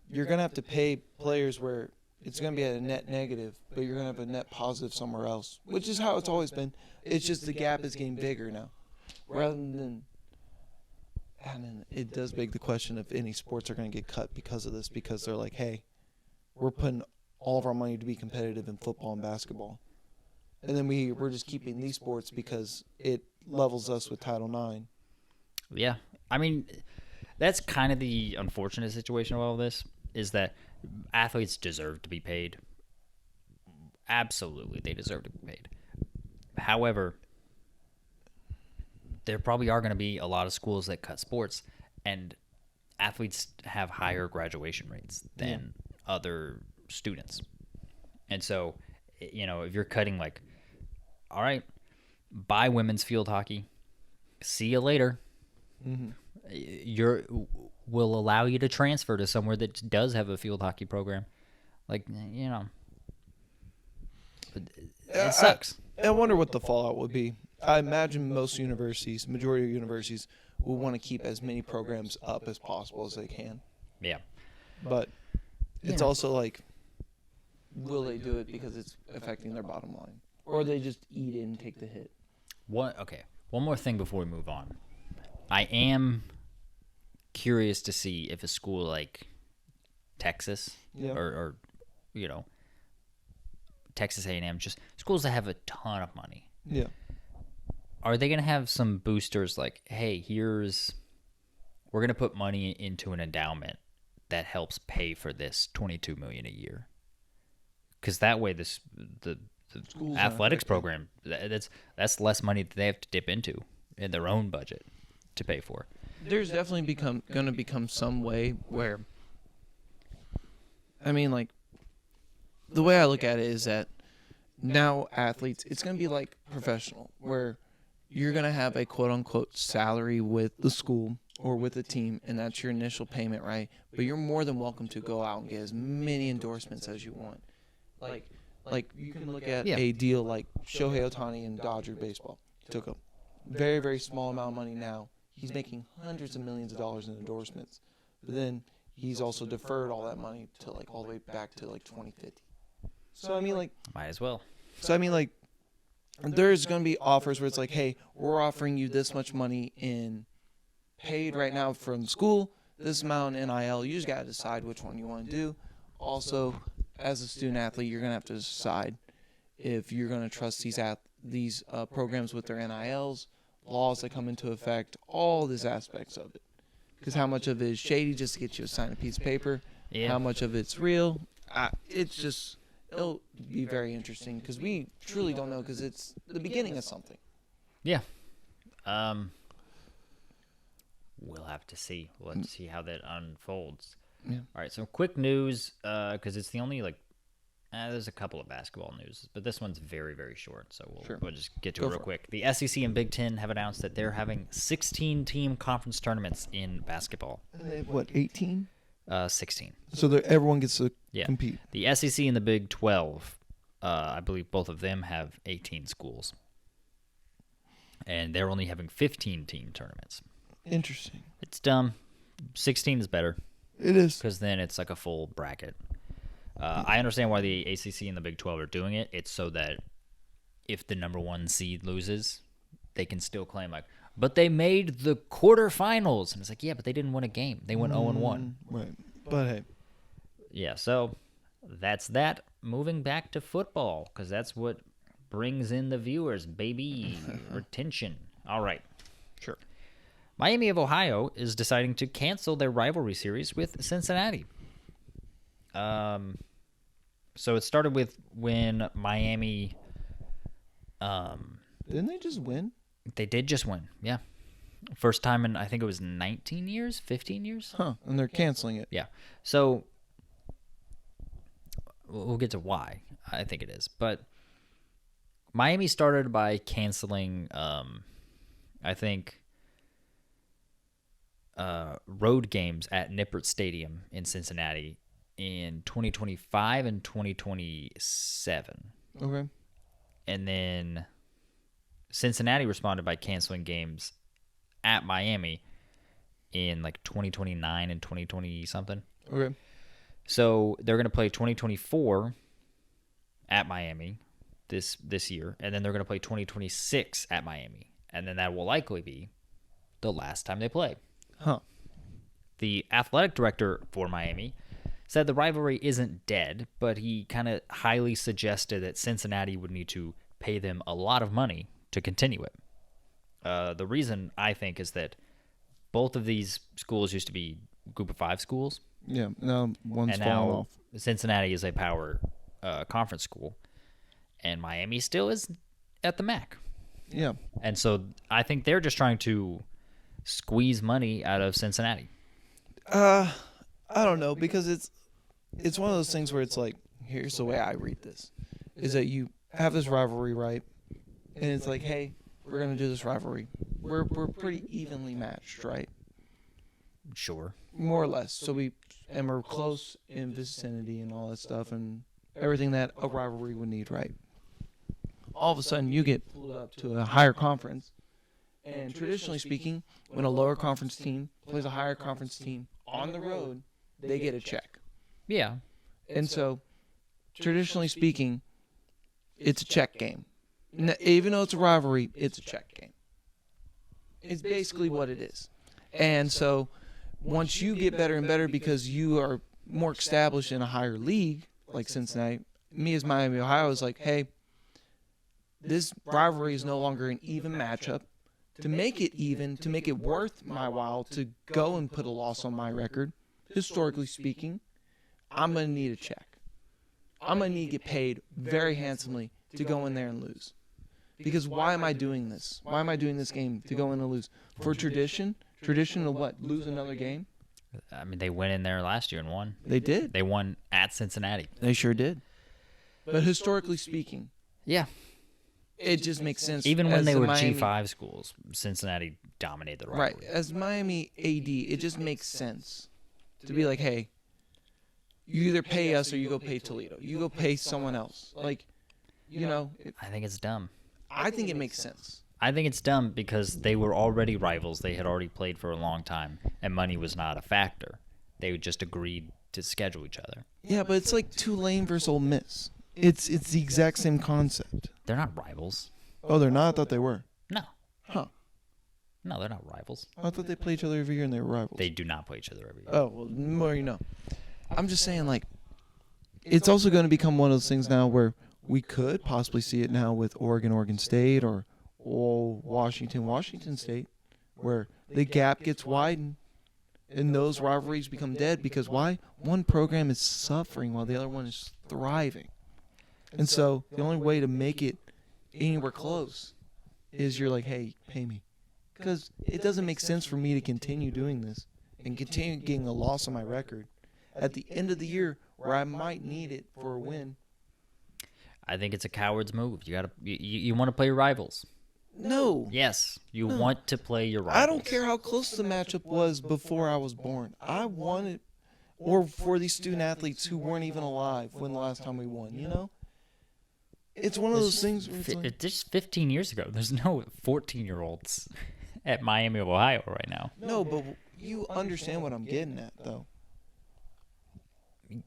you're going to have to pay players where it's going to be at a net negative, but you're going to have a net positive somewhere else, which is how it's always been. It's just the gap is getting bigger now. Rather than, and then it does beg the question if any sports are going to get cut because of this, because they're like, hey, we're putting all of our money to be competitive in football and basketball. And then we're just keeping these sports because it levels us with Title IX. Yeah. I mean, that's kind of the unfortunate situation of all this, is that athletes deserve to be paid. Absolutely, they deserve to be paid. However, there probably are going to be a lot of schools that cut sports, and athletes have higher graduation rates than other students. And so, if you're cutting like, all right, buy women's field hockey, see you later. Mm-hmm. Will allow you to transfer to somewhere that does have a field hockey program. Like, it sucks. I wonder what the fallout would be. I imagine majority of universities, will want to keep as many programs up as possible as they can. Yeah. But it's also like, will they do it because it's affecting their bottom line? Or they just eat it and take the hit? One more thing before we move on. I am curious to see if a school like Texas or Texas A&M, just schools that have a ton of money. Yeah. Are they going to have some boosters like, hey, we're going to put money into an endowment that helps pay for this $22 million a year? Because that way the athletics program, that's less money that they have to dip into in their own budget to pay for. There's definitely going to become some way where I mean, like, the way I look at it is that now athletes, it's going to be like professional, where you're going to have a quote-unquote salary with the school or with the team, and that's your initial payment, right? But you're more than welcome to go out and get as many endorsements as you want. Like you can look at a deal like Shohei Ohtani in Dodger baseball. He took a very, very small amount of money now. He's making hundreds of millions of dollars in endorsements. But then he's also deferred all that money to like all the way back to like 2050. So I mean, like, might as well. So I mean, like, there's going to be offers where it's like, hey, we're offering you this much money in paid right now from school, this amount in NIL. You just got to decide which one you want to do. Also, as a student athlete, you're going to have to decide if you're going to trust these programs with their NILs, laws that come into effect, all these aspects of it. Because how much of it is shady just to get you to sign a piece of paper? Yeah. How much of it's real? It'll be very interesting because we truly don't know because it's the beginning of something. Yeah. We'll have to see. We'll have to see how that unfolds. Yeah. All right, so quick news, because it's the only, there's a couple of basketball news, but this one's very, very short, so we'll just get to it real quick. The SEC and Big Ten have announced that they're having 16-team conference tournaments in basketball. What, 18? 16. So everyone gets to compete. The SEC and the Big 12, I believe both of them have 18 schools. And they're only having 15-team tournaments. Interesting. It's dumb. 16 is better. It is. Because then it's like a full bracket. I understand why the ACC and the Big 12 are doing it. It's so that if the number one seed loses, they can still claim, but they made the quarterfinals. And it's like, yeah, but they didn't win a game. They went 0-1. Right. But hey. Yeah, so that's that. Moving back to football, because that's what brings in the viewers, baby. Retention. All right. Sure. Miami of Ohio is deciding to cancel their rivalry series with Cincinnati. So it started with when Miami... Didn't they just win? They did just win, yeah. First time in, I think it was 19 years, 15 years? Huh, and they're canceling it. Yeah. So, we'll get to why, I think it is. But Miami started by canceling, I think, road games at Nippert Stadium in Cincinnati in 2025 and 2027. Okay. And then Cincinnati responded by canceling games at Miami in 2029 and 2020 something. Okay. So they're going to play 2024 at Miami this year, and then they're going to play 2026 at Miami, and then that will likely be the last time they play. Huh. The athletic director for Miami said the rivalry isn't dead, but he kind of highly suggested that Cincinnati would need to pay them a lot of money to continue it. The reason, I think, is that both of these schools used to be Group of 5 schools. Yeah, now one's fallen off. Cincinnati is a power conference school, and Miami still is at the MAC. Yeah. And so I think they're just trying to squeeze money out of Cincinnati. I don't know, because it's one of those things where it's like, here's the way I read this, is that you have this rivalry, right? And it's like, hey, we're going to do this rivalry. We're pretty evenly matched, right? Sure. More or less. So we're close in vicinity and all that stuff and everything that a rivalry would need, right? All of a sudden, you get pulled up to a higher conference. And traditionally speaking, when a lower conference team plays a higher conference team on the road, they get a check. Yeah. And so, traditionally speaking, it's a check game. Even though it's a rivalry, it's a check game. It's basically what it is. And so, once you get better and better because you are more established in a higher league, like Cincinnati, me as Miami, Ohio, is like, hey, this rivalry is no longer an even matchup. To make it even, to make it worth my while to go and put a loss on my record, historically speaking, I'm going to need a check. I'm going to need to get paid very handsomely to go in there and lose. Because why am I doing this? Why am I doing this game to go in and lose? For tradition? Tradition of what? Lose another game? I mean, they went in there last year and won. They did. They won at Cincinnati. They sure did. But historically speaking, Yeah. it just makes sense. Even when as they the were Miami, G5 schools, Cincinnati dominated the right? rivalry. As Miami AD, it just makes sense to be like, hey, you either pay us or you go pay Toledo. You go pay someone else. Like, I think it's dumb. I think it makes sense. I think it's dumb because they were already rivals. They had already played for a long time, and money was not a factor. They just agreed to schedule each other. Yeah, but it's like Tulane versus Ole Miss. It's the exact same concept. They're not rivals. Oh, they're not? I thought they were. No. Huh. No, they're not rivals. I thought they played each other every year and they were rivals. They do not play each other every year. Oh, well, the more you know. I'm just saying, like, it's also going to become one of those things now where we could possibly see it now with Oregon State, or Washington State, where the gap gets widened and those rivalries become dead because why? One program is suffering while the other one is thriving. And so the only way to make it anywhere close is you're like, hey, pay me. Because it doesn't make sense for me to continue doing this and continue getting a loss on my record at the end of the year where I might need it for a win. I think it's a coward's move. You want to play your rivals. No. Yes, you want to play your rivals. I don't care how close the matchup was before I was born. I wanted, or for these student athletes who weren't even alive when the last time we won, It's one of those things where it's like, It's just 15 years ago. There's no 14-year-olds at Miami of Ohio right now. no, but you understand what I'm getting at, though.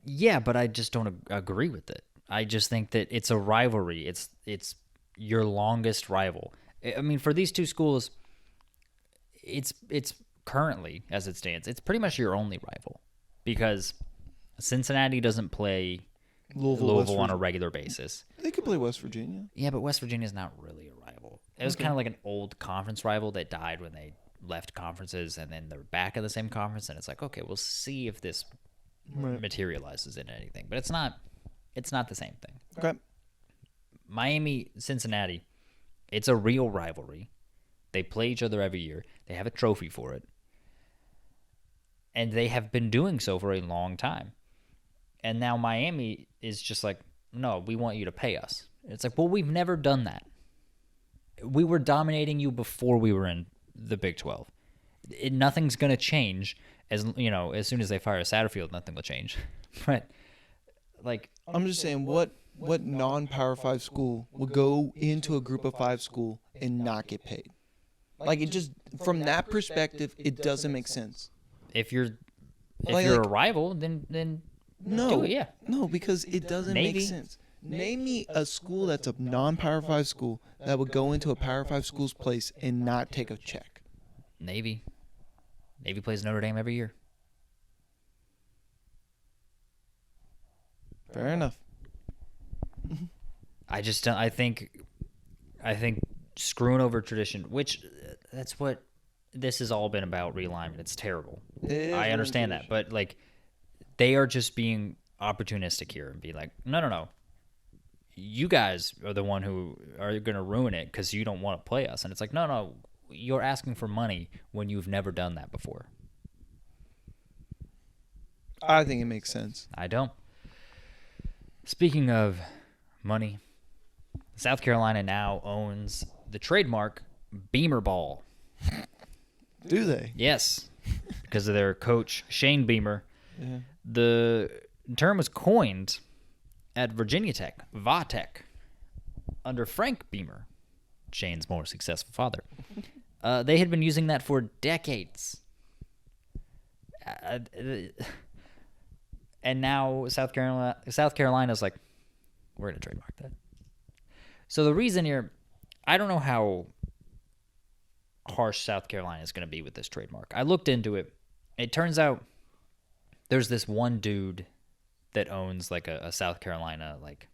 Yeah, but I just don't agree with it. I just think that it's a rivalry. It's your longest rival. I mean, for these two schools, it's currently, as it stands, it's pretty much your only rival because Cincinnati doesn't play Louisville on a regular basis. They could play West Virginia. Yeah, but West Virginia's not really a rival. It was kind of like an old conference rival that died when they left conferences, and then they're back in the same conference, and it's like, okay, we'll see if this materializes into anything. But it's not the same thing. Okay. Miami, Cincinnati, it's a real rivalry. They play each other every year. They have a trophy for it. And they have been doing so for a long time. And now Miami is just like, no, we want you to pay us. It's like, well, we've never done that. We were dominating you before we were in the Big 12. Nothing's going to change. As soon as they fire Satterfield, nothing will change. But, like... I'm just saying, what non-Power 5 school will go into a Group of 5 school and not get paid? Like, it just, from that perspective, it doesn't make sense. If you're a rival, then no, do it, yeah. No, because it doesn't make sense. Name me a school that's a non-Power 5 school that would go into a Power 5 school's place and not take a check. Navy. Navy plays Notre Dame every year. Fair enough. I just don't. I think screwing over tradition, which that's what this has all been about, realignment. It's terrible. I understand that, but like they are just being opportunistic here and be like, no. You guys are the one who are going to ruin it because you don't want to play us. And it's like, no, you're asking for money when you've never done that before. I think it makes sense. I don't. Speaking of money, South Carolina now owns the trademark Beamer ball. Do they? Yes, because of their coach, Shane Beamer. Yeah. The term was coined at Virginia Tech, Va-Tech, under Frank Beamer, Shane's more successful father. They had been using that for decades. And now South Carolina's like, we're going to trademark that. So the reason here, I don't know how harsh South Carolina is going to be with this trademark. I looked into it. It turns out there's this one dude that owns like a South Carolina like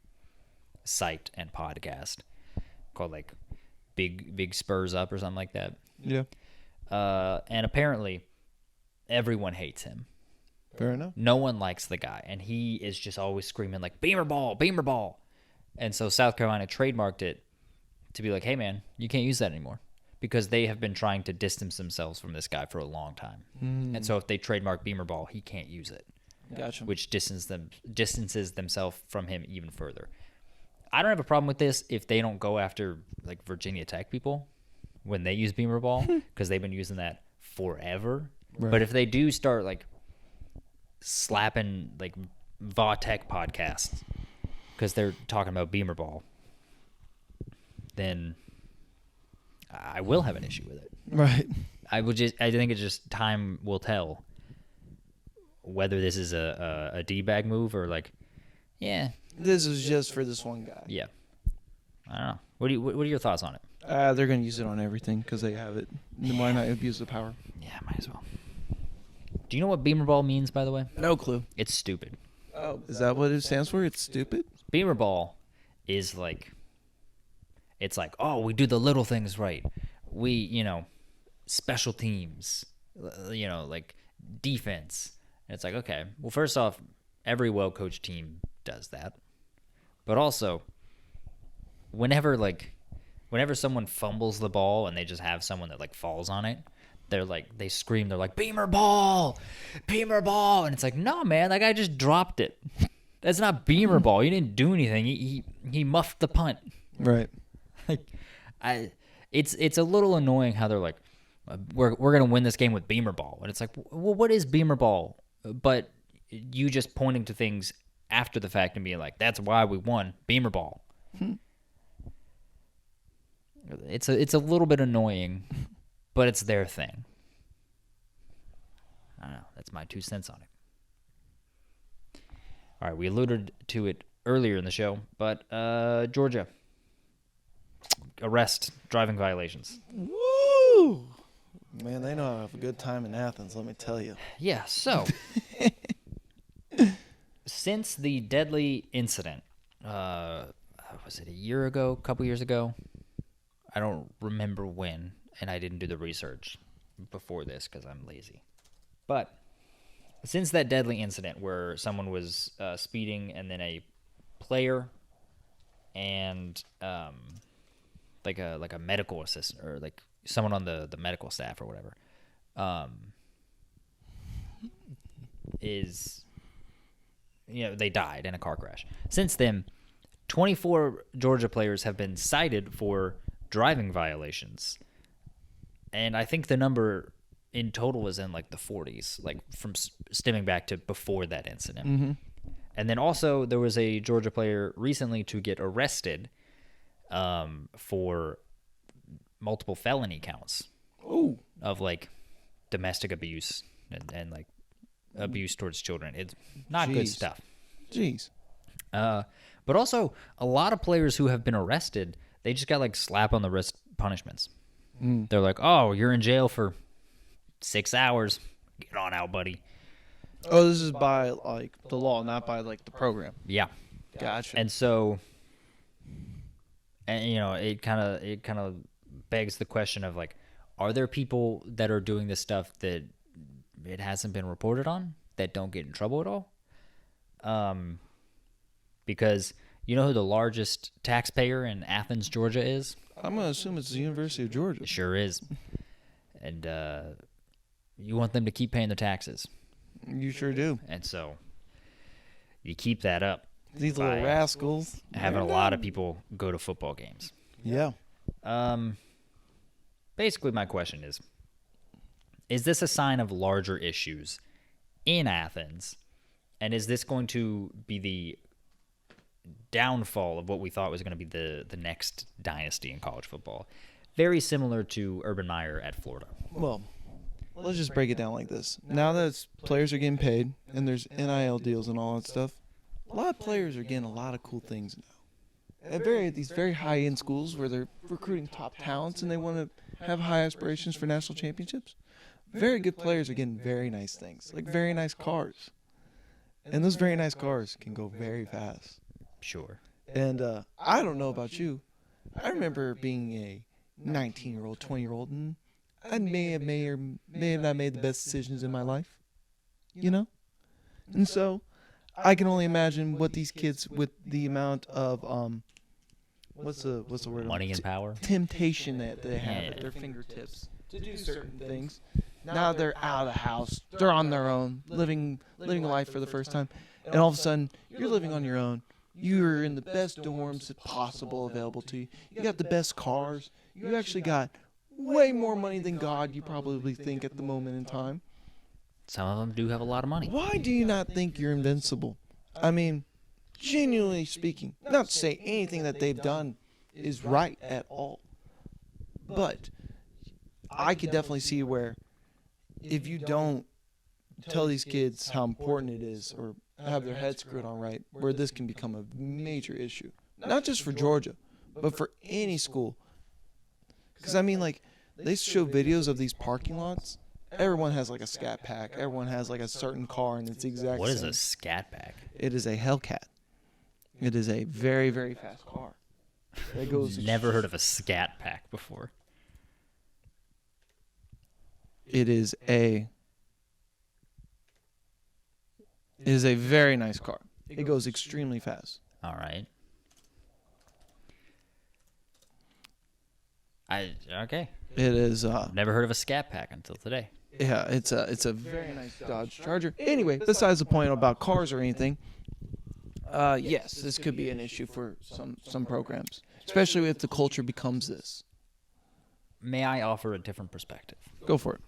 site and podcast called like Big Spurs Up or something like that. Yeah. And apparently everyone hates him. Fair enough. No one likes the guy, and he is just always screaming like Beamer ball, Beamer ball. And so South Carolina trademarked it to be like, hey man, you can't use that anymore. because they have been trying to distance themselves from this guy for a long time. And so if they trademark Beamer Ball, he can't use it. Gotcha. Which distances themselves from him even further. I don't have a problem with this if they don't go after like Virginia Tech people when they use Beamer Ball, because they've been using that forever. Right. But if they do start like slapping like Va-Tech podcasts because they're talking about Beamer Ball, then I will have an issue with it. Right. I think it's just time will tell whether this is a D-bag move or like, yeah. This is just for this one guy. Yeah. I don't know. What are your thoughts on it? They're going to use it on everything because they have it. Then why not abuse the power? Yeah, might as well. Do you know what Beamer Ball means, by the way? No clue. It's stupid. Oh, is that what it stands for? It's stupid? Beamer Ball is like, it's like, oh, we do the little things right. We, special teams, like defense. And it's like, okay, well, first off, every well-coached team does that. But also, whenever someone fumbles the ball and they just have someone that like falls on it, they scream, they're like, Beamer Ball! Beamer Ball! And it's like, no, man, that guy just dropped it. That's not Beamer Ball. He didn't do anything. He muffed the punt. Right. It's a little annoying how they're like, we're gonna win this game with Beamer Ball, and it's like, well, what is Beamer Ball? But you just pointing to things after the fact and being like, that's why we won Beamer Ball. It's a little bit annoying, but it's their thing. I don't know. That's my 2 cents on it. All right, we alluded to it earlier in the show, but Georgia. Arrest driving violations. Woo! Man, they know how to have a good time in Athens, let me tell you. Yeah, so since the deadly incident, was it a couple years ago? I don't remember when, and I didn't do the research before this because I'm lazy. But since that deadly incident where someone was speeding and then a player and like a medical assistant or like someone on the medical staff or whatever they died in a car crash. Since then, 24 Georgia players have been cited for driving violations, and I think the number in total was in like the 40s, like from stemming back to before that incident. Mm-hmm. And then also there was a Georgia player recently to get arrested for multiple felony counts of like domestic abuse and like abuse towards children. It's not good stuff. Jeez. But also a lot of players who have been arrested, they just got like slap on the wrist punishments. They're like, oh, you're in jail for 6 hours. Get on out, buddy. Oh, this is by like the law, not by like the program. Yeah. Gotcha. And so, it kind of begs the question of like, are there people that are doing this stuff that it hasn't been reported on that don't get in trouble at all? Because you know who the largest taxpayer in Athens, Georgia is? I'm gonna assume it's the University of Georgia. It sure is. And you want them to keep paying their taxes. You sure do. And so you keep that up. These little rascals. Having a lot of people go to football games. Yeah. Basically, my question is this a sign of larger issues in Athens? And is this going to be the downfall of what we thought was going to be the next dynasty in college football? Very similar to Urban Meyer at Florida. Well, let's just break it down like this. Now that players are getting paid and there's NIL deals and all that stuff, a lot of players are getting a lot of cool things now. At these very high-end schools where they're recruiting top talents and they want to have high aspirations for national championships, very good players are getting very nice things, like very nice cars. And those very nice cars can go very fast. Sure. And I don't know about you. I remember being a 19-year-old, 20-year-old, and I may have not made the best decisions in my life, And so I can only imagine what these kids, with the amount of what's the word? Money and power. Temptation that they have Yeah. at their fingertips to do certain things. Now they're out of the house. They're on their own, living life for the first time, and all of a sudden you're living on your own. You're in the best dorms possible available to you. You got the best cars. You actually got way more money than God you probably think at the moment in time. Some of them do have a lot of money. Why do you not think you're invincible? I mean, genuinely speaking, not to say anything that they've done is right at all, but I could definitely see where if you don't tell these kids how important it is or have their heads screwed on right, where this can become a major issue. Not just for Georgia, but for any school. Because, I mean, like, they show videos of these parking lots. Everyone has, like, a scat pack. Everyone has, like, a certain car, and it's the exact What is same. a scat pack? It is a Hellcat. It is a very, very fast car. It goes. Never heard of a scat pack before. It is a very nice car. It goes extremely fast. All right. Okay. It is. Never heard of a scat pack until today. Yeah, it's a very nice Dodge Charger. Anyway, besides the point about cars or anything, yes, this could be an issue for some programs, especially if the culture becomes this. May I offer a different perspective? Go for it.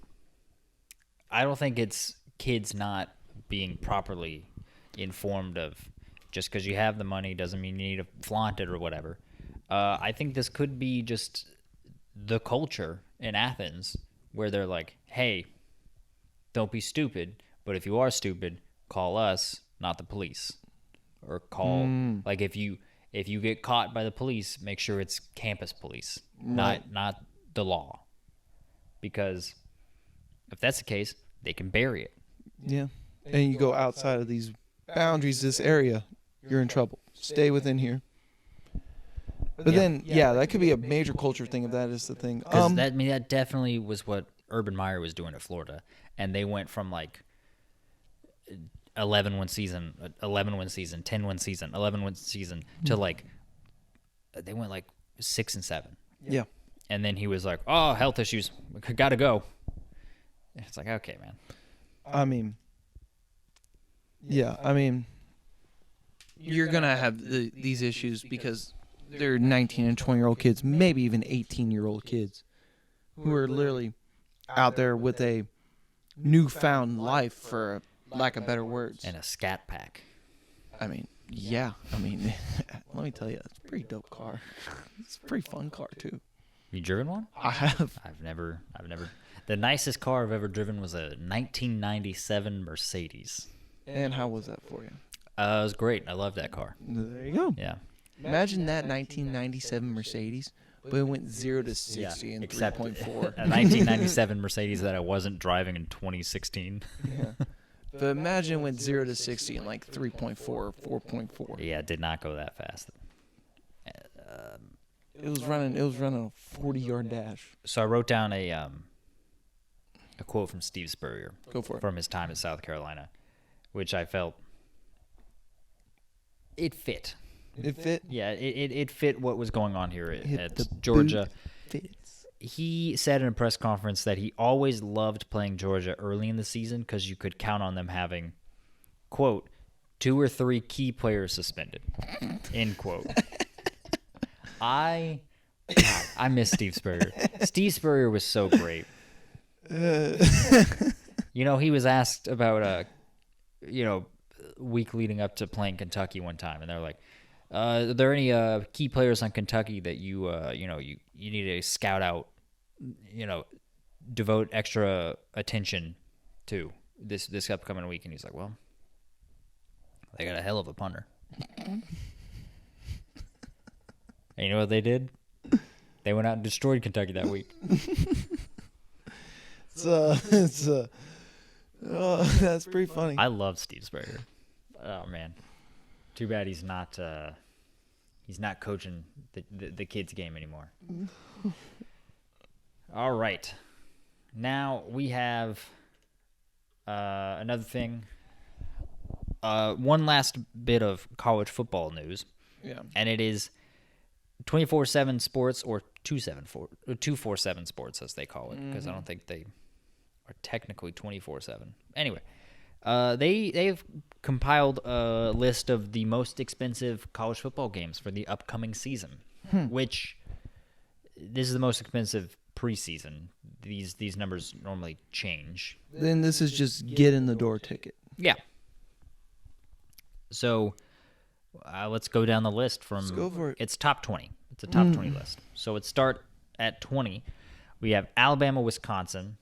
I don't think it's kids not being properly informed of just because you have the money doesn't mean you need to flaunt it or whatever. I think this could be just the culture in Athens where they're like, hey, don't be stupid, but if you are stupid, call us, not the police. Or call, like if you get caught by the police, make sure it's campus police, Right. not the law. Because if that's the case, they can bury it. Yeah. And you go outside of these boundaries, this area, you're in trouble. Stay within here. But then, yeah, that could be a major culture thing if that is the thing. Because that definitely was what Urban Meyer was doing at Florida, and they went from like 11-win season, 10-win season, 11-win season to like they went like 6-7. Yeah. And then he was like, "Oh, health issues, gotta go." It's like, okay, man. I mean, yeah, I mean, you're going to have these issues because they're 19 and 20-year-old kids, maybe even 18-year-old kids who are literally out there with a newfound life, for lack of better words. And a scat pack. I mean, yeah. I mean, let me tell you, it's a pretty dope car. It's a pretty fun car, too. You driven one? I have. I've never. The nicest car I've ever driven was a 1997 Mercedes. And how was that for you? It was great. I love that car. There you go. Yeah. Imagine that 1997 Mercedes, but it went 0 to 60 in except 3.4. a 1997 Mercedes that I wasn't driving in 2016. Yeah. But imagine it went 0 to 60 in like 3.4 or 4.4. Yeah, it did not go that fast. It was running a 40-yard dash. So I wrote down a quote from Steve Spurrier. Go for it. From his time in South Carolina, which I felt it fit. It fit. Yeah, it fit what was going on here Hit at the Georgia. boot fits. He said in a press conference that he always loved playing Georgia early in the season because you could count on them having, quote, 2 or 3 key players suspended, end quote. I miss Steve Spurrier. Steve Spurrier was so great. You know, he was asked about week leading up to playing Kentucky one time, and they're like, are there any key players on Kentucky that you need to scout out, devote extra attention to this upcoming week? And he's like, well, they got a hell of a punter. And you know what they did? They went out and destroyed Kentucky that week. That's pretty funny. I love Steve Spurrier. Oh man, too bad he's not coaching the kids game anymore. All right, now we have another thing. One last bit of college football news. Yeah. And it is 24/7 Sports, or 247 Sports as they call it, because I don't think they are technically 24/7. Anyway, they've compiled a list of the most expensive college football games for the upcoming season, which this is the most expensive preseason. These numbers normally change. Then this is just get in the door ticket. Yeah. So let's go down the list from. Let's go for it. It's top 20. It's a top 20 list. So let's start at 20. We have Alabama, Wisconsin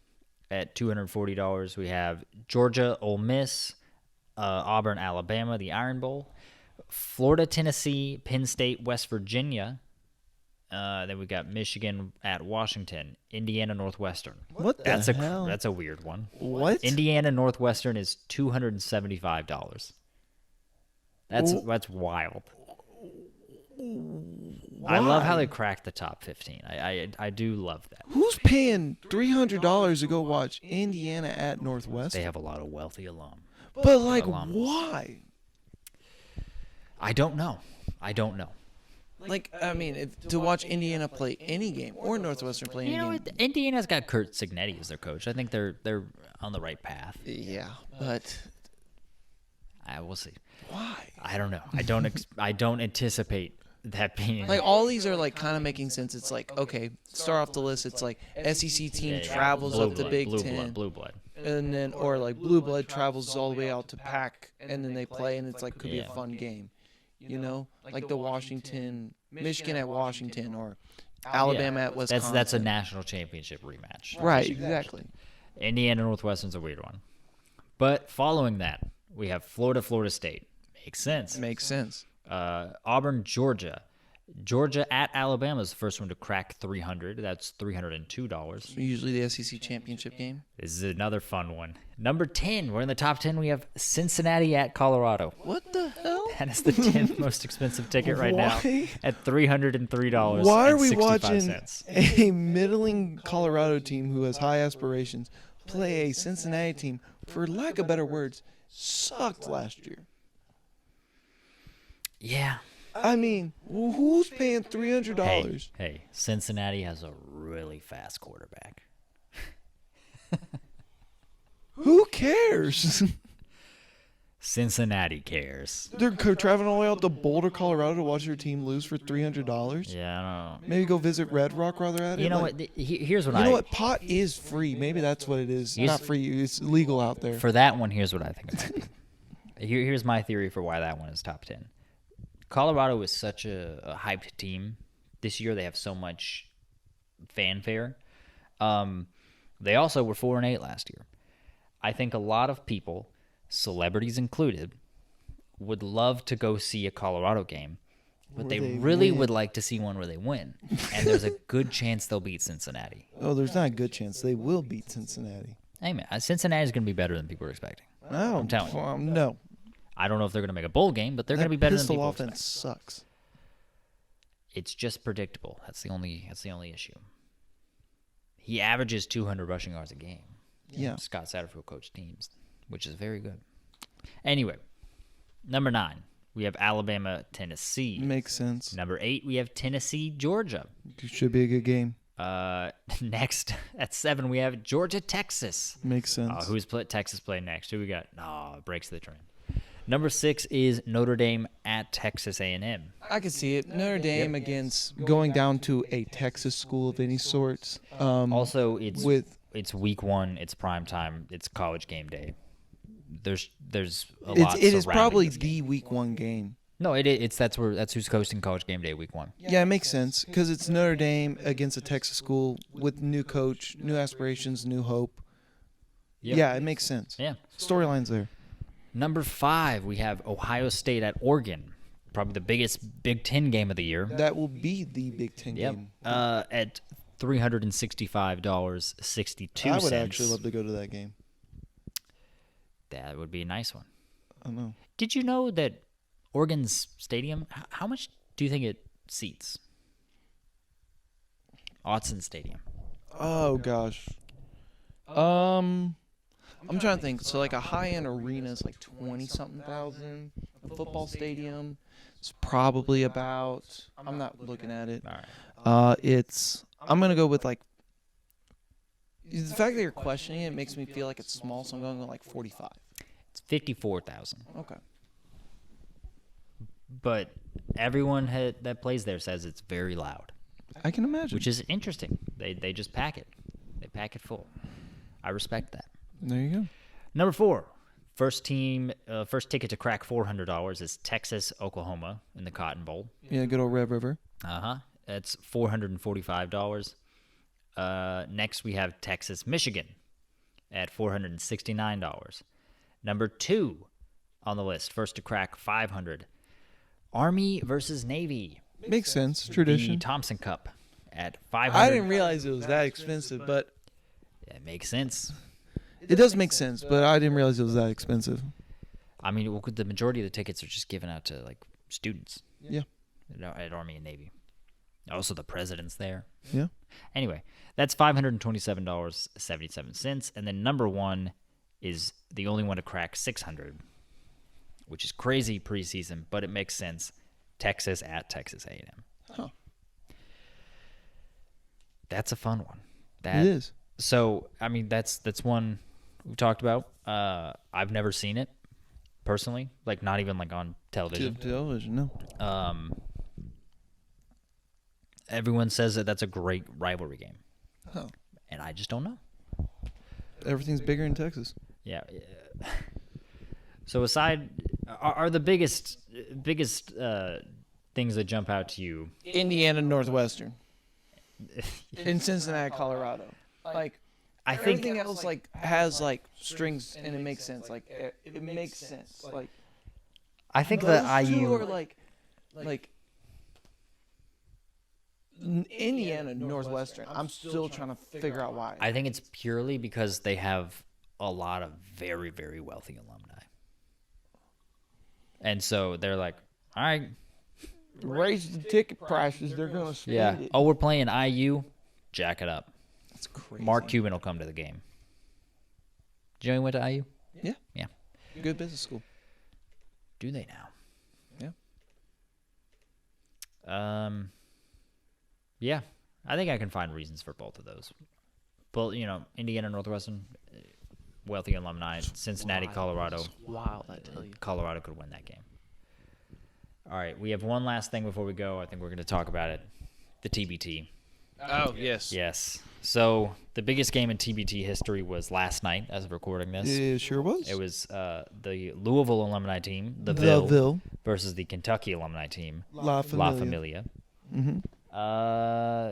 at $240. We have Georgia, Ole Miss, Auburn, Alabama, the Iron Bowl, Florida, Tennessee, Penn State, West Virginia. Then we got Michigan at Washington, Indiana, Northwestern. What the hell? That's a weird one. What? Indiana, Northwestern is $275. That's wild. I love how they cracked the top 15. I do love that. Who's paying $300 to go watch Indiana at Northwestern? They have a lot of wealthy alum. But like, alums. why? I don't know. Like, I mean, to watch Indiana play any game or Northwestern play any You know, game. Indiana's got Kurt Signetti as their coach. I think they're on the right path. Yeah, but We'll see. why? I don't know. I don't anticipate that being Like, all these are like kind of making sense. It's like, okay, start off the list. It's like SEC team travels Blue up to blood, Big blue Ten, blue blood. and then or like Blue Blood travels all the way out to Pac, and then they play, and it's like could be a fun game, you know, like the Michigan at Washington, or Alabama at Wisconsin. That's a national championship rematch. Right, exactly. Indiana Northwestern's a weird one. But following that, we have Florida State. Makes sense. Makes sense. Auburn, Georgia. Georgia at Alabama is the first one to crack 300. That's $302. Usually the SEC championship game. This is another fun one. Number 10. We're in the top 10. We have Cincinnati at Colorado. What the hell? That is the 10th most expensive ticket right now Why? at $303. Why are we watching a middling Colorado team who has high aspirations play a Cincinnati team, for lack of better words, sucked last year? Yeah. I mean, who's paying $300? Hey, Cincinnati has a really fast quarterback. Who cares? Cincinnati cares. They're traveling all the way out to Boulder, Colorado to watch their team lose for $300? Yeah, I don't know. Maybe go visit Red Rock while they're at it? You know Like, what? Here's what You know what? Pot is free. Maybe that's what it is. Here's- Not free. It's legal out there. For that one, here's what I think about it. Here's my theory for why that one is top 10. Colorado is such a hyped team. This year they have so much fanfare. They also were 4-8 last year. I think a lot of people, celebrities included, would love to go see a Colorado game, but they really would like to see one where they win. And there's a good chance they'll beat Cincinnati. Oh, there's not a good chance. They will beat Cincinnati. Hey, man, Cincinnati's going to be better than people are expecting. I'm telling you. No. I don't know if they're going to make a bowl game, but they're going to be better than people Pistol offense expect. sucks. It's just predictable. That's the only issue. He averages 200 rushing yards a game. Yeah. Scott Satterfield coached teams, which is very good. Anyway, number 9, we have Alabama, Tennessee. Makes sense. Number 8, we have Tennessee, Georgia. It should be a good game. Next, at 7, we have Georgia, Texas. Makes sense. Texas play next? Who we got? No, breaks the trend. Number 6 is Notre Dame at Texas A&M. I can see it. Notre Dame against going down to a Texas school of any sorts. Also, it's week 1. It's prime time. It's college game day. There's a lot. It is probably this game. the week 1 game. No, that's who's hosting college game day week 1. Yeah, it makes sense because it's Notre Dame against a Texas school with new coach, new aspirations, new hope. Yep. Yeah, it makes sense. Yeah. Storylines there. Number 5, we have Ohio State at Oregon. Probably the biggest Big Ten game of the year. That will be the Big Ten game. At $365.62. I would actually love to go to that game. That would be a nice one. I know. Did you know that Oregon's stadium, how much do you think it seats? Autzen Stadium. Oh gosh. I'm trying to think. So like a high-end arena is like 20-something thousand. A football stadium. It's probably about. I'm not looking at it. All right. I'm gonna go with like. The fact that you're questioning it makes me feel like it's small, so I'm going with like 45. It's 54,000. Okay. But everyone that plays there says it's very loud, I can imagine. which is interesting. They just pack it. They pack it full. I respect that. There you go. Number 4, first ticket to crack $400 is Texas, Oklahoma in the Cotton Bowl. Yeah, good old Red River. That's $445. Next we have Texas, Michigan at $469. Number 2 on the list, first to crack $500. Army versus Navy. Makes sense. Tradition. The Thompson Cup at $500. I didn't realize it was that expensive, but It makes sense. it does make sense. But I didn't realize it was that expensive. I mean, well, the majority of the tickets are just given out to like students. Yeah. At Army and Navy. Also, the president's there. Yeah. Anyway, that's $527.77. And then number 1 is the only one to crack $600, which is crazy preseason, but it makes sense. Texas at Texas A&M. Huh. That's a fun one. It is. So, I mean, that's one we talked about. I've never seen it personally, like not even like on television. Television, no. Everyone says that that's a great rivalry game. Huh. And I just don't know. Everything's bigger in Texas. Yeah. So aside, are the biggest things that jump out to you? Indiana Northwestern. In Cincinnati, Colorado. Like, I think everything else like has like strings and it makes sense. Like it makes sense. Like I think those the two IU are like Indiana Northwestern. I'm still trying to figure out why. I think it's purely because they have a lot of very, very wealthy alumni. And so they're like, all right, Raise the ticket prices. They're gonna spend yeah. it. Oh, we're playing IU. Jack it up. That's crazy. Mark Cuban will come to the game. Did you know he went to IU? Yeah. Yeah. Good business school. Do they now? Yeah. Yeah. I think I can find reasons for both of those. But, Indiana Northwestern, wealthy alumni. Cincinnati, Colorado. Wild, I tell you. Colorado could win that game. All right, we have one last thing before we go. I think we're going to talk about it. The TBT. Oh, yes. Yes. So the biggest game in TBT history was last night as of recording this. It sure was. It was the Louisville alumni team, the Ville. Ville, versus the Kentucky alumni team, La Familia. Mm-hmm.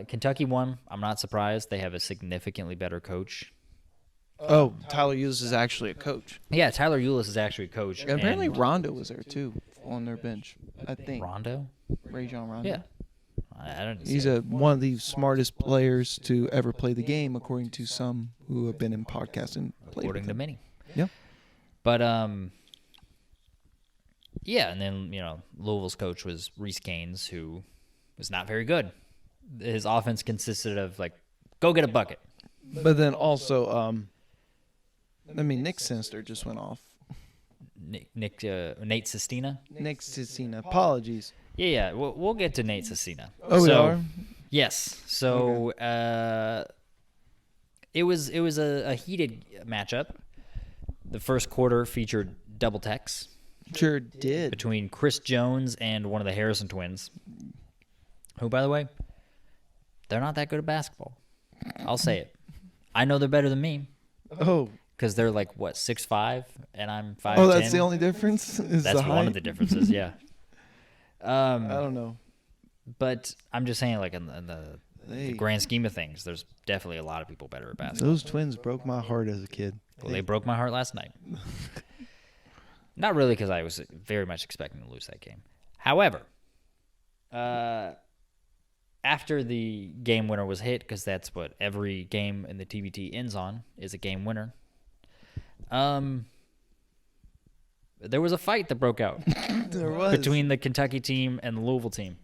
Kentucky won. I'm not surprised. They have a significantly better coach. Oh, Tyler Ulis is actually a coach. Yeah, Tyler Ulis is actually a coach. And apparently and Rondo was there, too, on their bench, I think. Rondo? Rajon Rondo. Yeah. I don't He's one of the smartest players to ever play the game, according to some who have been in podcasts and played according with to him. many. Yeah. But yeah, and then Louisville's coach was Reese Gaines, who was not very good. His offense consisted of go get a bucket. But then also, Nick Sinister just went off. Nate Sestina. Nick Sissina. Apologies. Yeah. We'll get to Nate Sestina. Oh, we are? Yes. So it was a heated matchup. The first quarter featured double techs. Sure did. Between Chris Jones and one of the Harrison twins, who, by the way, they're not that good at basketball. I'll say it. I know they're better than me. Oh. Because they're 6'5", and I'm 5'10". Oh, that's the only difference? That's one of the differences, yeah. I don't know. But I'm just saying, in the grand scheme of things, there's definitely a lot of people better at basketball. Those twins broke my heart as a kid. Well, they broke my heart last night. Not really, because I was very much expecting to lose that game. However, after the game winner was hit, because that's what every game in the TBT ends on, is a game winner, there was a fight that broke out There was. between the Kentucky team and the Louisville team.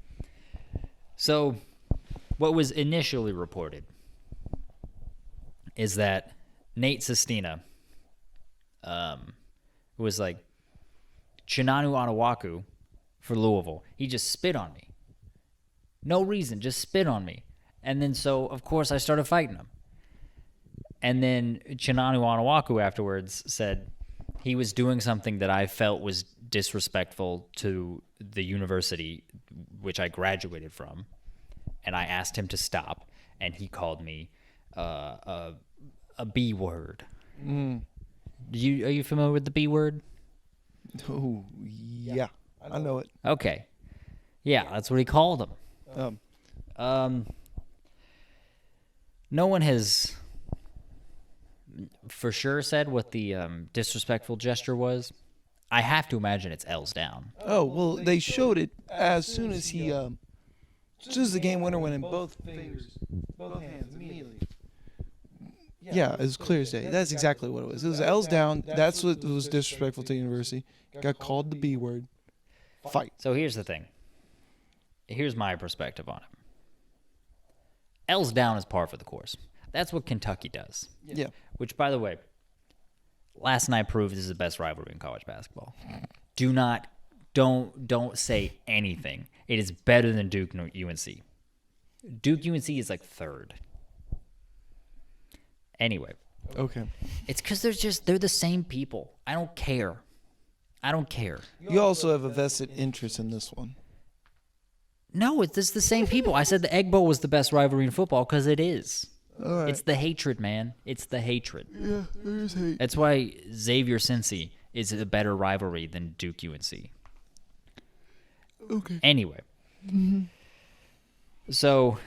So what was initially reported is that Nate Sestina, who was Chinanu Onawaku, for Louisville. He just spit on me. No reason, just spit on me. And then so, of course, I started fighting him. And then Chinanu Anawaku afterwards said he was doing something that I felt was disrespectful to the university which I graduated from. And I asked him to stop. And he called me a B word. Are you familiar with the B word? Oh, yeah. I know it. Okay. Yeah, that's what he called him. No one has for sure said what the disrespectful gesture was. I have to imagine it's L's down. Oh, well, they showed it as soon as he, as soon as the game winner went in both fingers, both hands immediately. Yeah, it was clear as day. That's exactly what it was. It was L's down. That's what was disrespectful to the university. Got called the B word. Fight. So here's the thing. Here's my perspective on it. L's down is par for the course. That's what Kentucky does. Yeah. Which, by the way, last night proved this is the best rivalry in college basketball. Don't say anything. It is better than Duke UNC. Duke UNC is like third. Anyway. Okay. It's because they're the same people. I don't care. You also have a vested interest in this one. No, it's the same people. I said the Egg Bowl was the best rivalry in football because it is. All right. It's the hatred, man. It's the hatred. Yeah, there's hate. That's why Xavier Cincy is a better rivalry than Duke UNC. Okay. Anyway. Mm-hmm. So,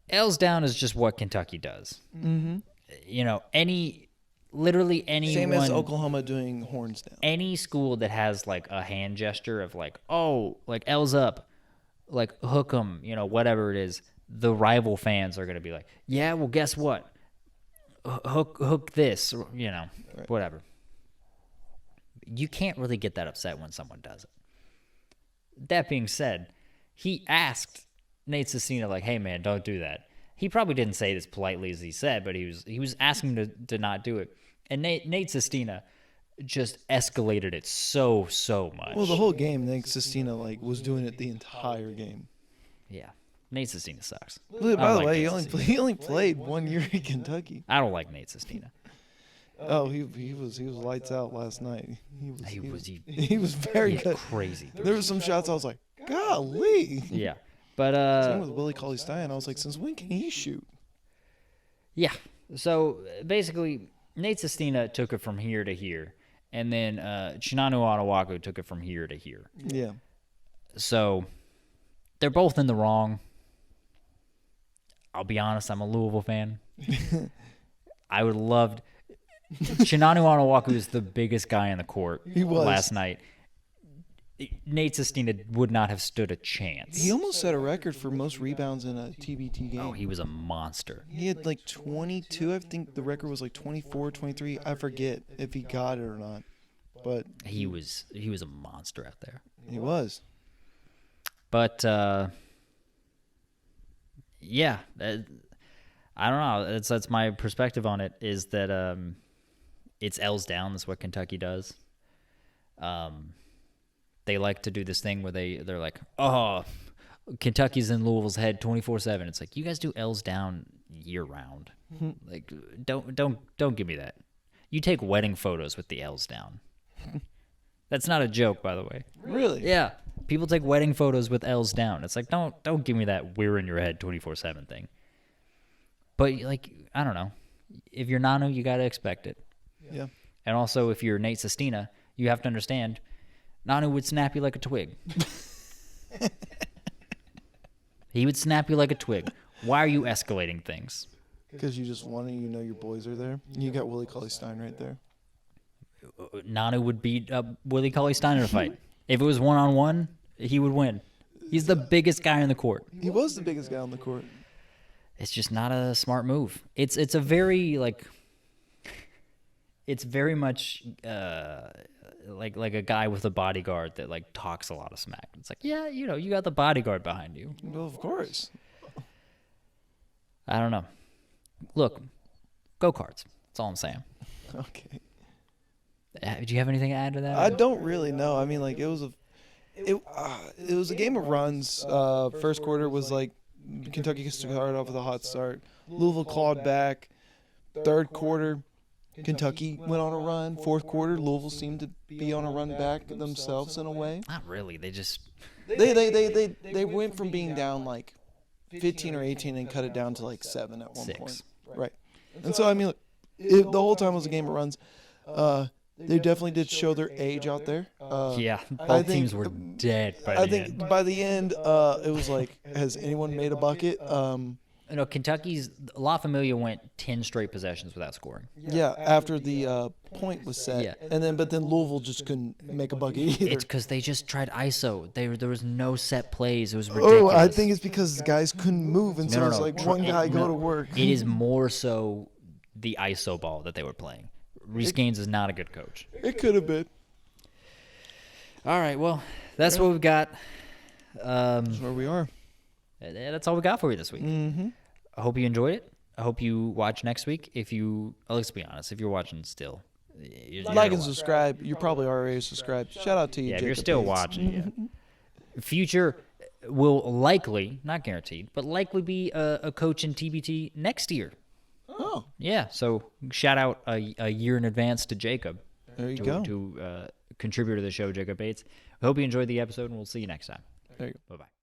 L's down is just what Kentucky does. Mm-hmm. You know, literally anyone. Same as Oklahoma doing horns down. Any school that has like a hand gesture of like, oh, like L's up, like hook 'em, you know, whatever it is, the rival fans are going to be like, yeah, well, guess what? Hook this, or, you know, right. Whatever. You can't really get that upset when someone does it. That being said, he asked Nate Sestina, like, hey, man, don't do that. He probably didn't say it as politely as he said, but he was asking him to not do it. And Nate Sestina just escalated it so much. Well, the whole game, Nate Sestina was doing it the entire game. Yeah, Nate Sestina sucks. By the way, he only played 1 year in Kentucky. I don't like Nate Sestina. Oh, he was lights out last night. He was very He's good. Crazy. There were some shots I was like, golly. Yeah, but same with Willie Cauley-Stein. I was like, since when can he shoot? Yeah. So basically, Nate Sestina took it from here to here, and then Chinanu Anawaku took it from here to here. Yeah. So they're both in the wrong. I'll be honest, I'm a Louisville fan. I would love Chinanu Anawaku is the biggest guy in the court last night. Nate Sestina would not have stood a chance. He almost set a record for most rebounds in a TBT game. Oh, he was a monster. He had 22. I think the record was 24, 23. I forget if he got it or not. But he was a monster out there. He was. But yeah, I don't know. That's my perspective on it. Is that it's L's down. That's what Kentucky does. They like to do this thing where they're like, oh, Kentucky's in Louisville's head 24/7. It's like, you guys do L's down year round. Like, don't give me that. You take wedding photos with the L's down. That's not a joke, by the way. Really? Yeah. People take wedding photos with L's down. It's like, don't give me that we're in your head 24/7 thing. But like, I don't know. If you're Nanu, you got to expect it. Yeah. And also, if you're Nate Sestina, you have to understand, Nanu would snap you like a twig. He would snap you like a twig. Why are you escalating things? Because you just want to, your boys are there. You got Willie Cauley-Stein right there. Nanu would beat Willie Cauley-Stein in a fight. If it was one-on-one, he would win. He's the biggest guy in the court. He was the biggest guy on the court. It's just not a smart move. It's a very it's very much like a guy with a bodyguard that talks a lot of smack. It's like, yeah, you got the bodyguard behind you. Well, of course. I don't know. Look, go Cards. That's all I'm saying. Okay. Do you have anything to add to that? I don't really know. I mean, it It was a game of runs. First quarter was like Kentucky started off with a hot start. Louisville clawed back. Third quarter, Kentucky went on a run. Fourth quarter, Louisville seemed to be on a run back themselves in a way. Not really. They just They went from being down like 15 or 18 and cut it down to like 7 at one 6. point. Right. And so I mean, the whole time was a game of runs. They definitely did show their age out there. yeah, both teams were dead by the I think end. by the end, it was like, has anyone made a bucket? Kentucky's La Familia went 10 straight possessions without scoring. Yeah, after the point was set, Yeah. but then Louisville just couldn't make a bucket either. It's because they just tried ISO. There was no set plays. It was ridiculous. Oh, I think it's because guys couldn't move, and so No. it's like one guy go to work. It is more so the ISO ball that they were playing. Reese Gaines is not a good coach. It could have been. All right, well, that's what we've got. That's where we are. That's all we got for you this week. Mm-hmm. I hope you enjoyed it. I hope you watch next week. Let's be honest, if you're watching still, you're Like gonna and subscribe. You're probably already subscribed. Shout out to you, Yeah, if Jacob you're still Bates. watching, Future will likely, not guaranteed, but likely be a coach in TBT next year. Oh, Yeah, so shout out a year in advance to Jacob. there you go. To contribute to the show, Jacob Bates. I hope you enjoyed the episode, and we'll see you next time. There you go. Bye-bye.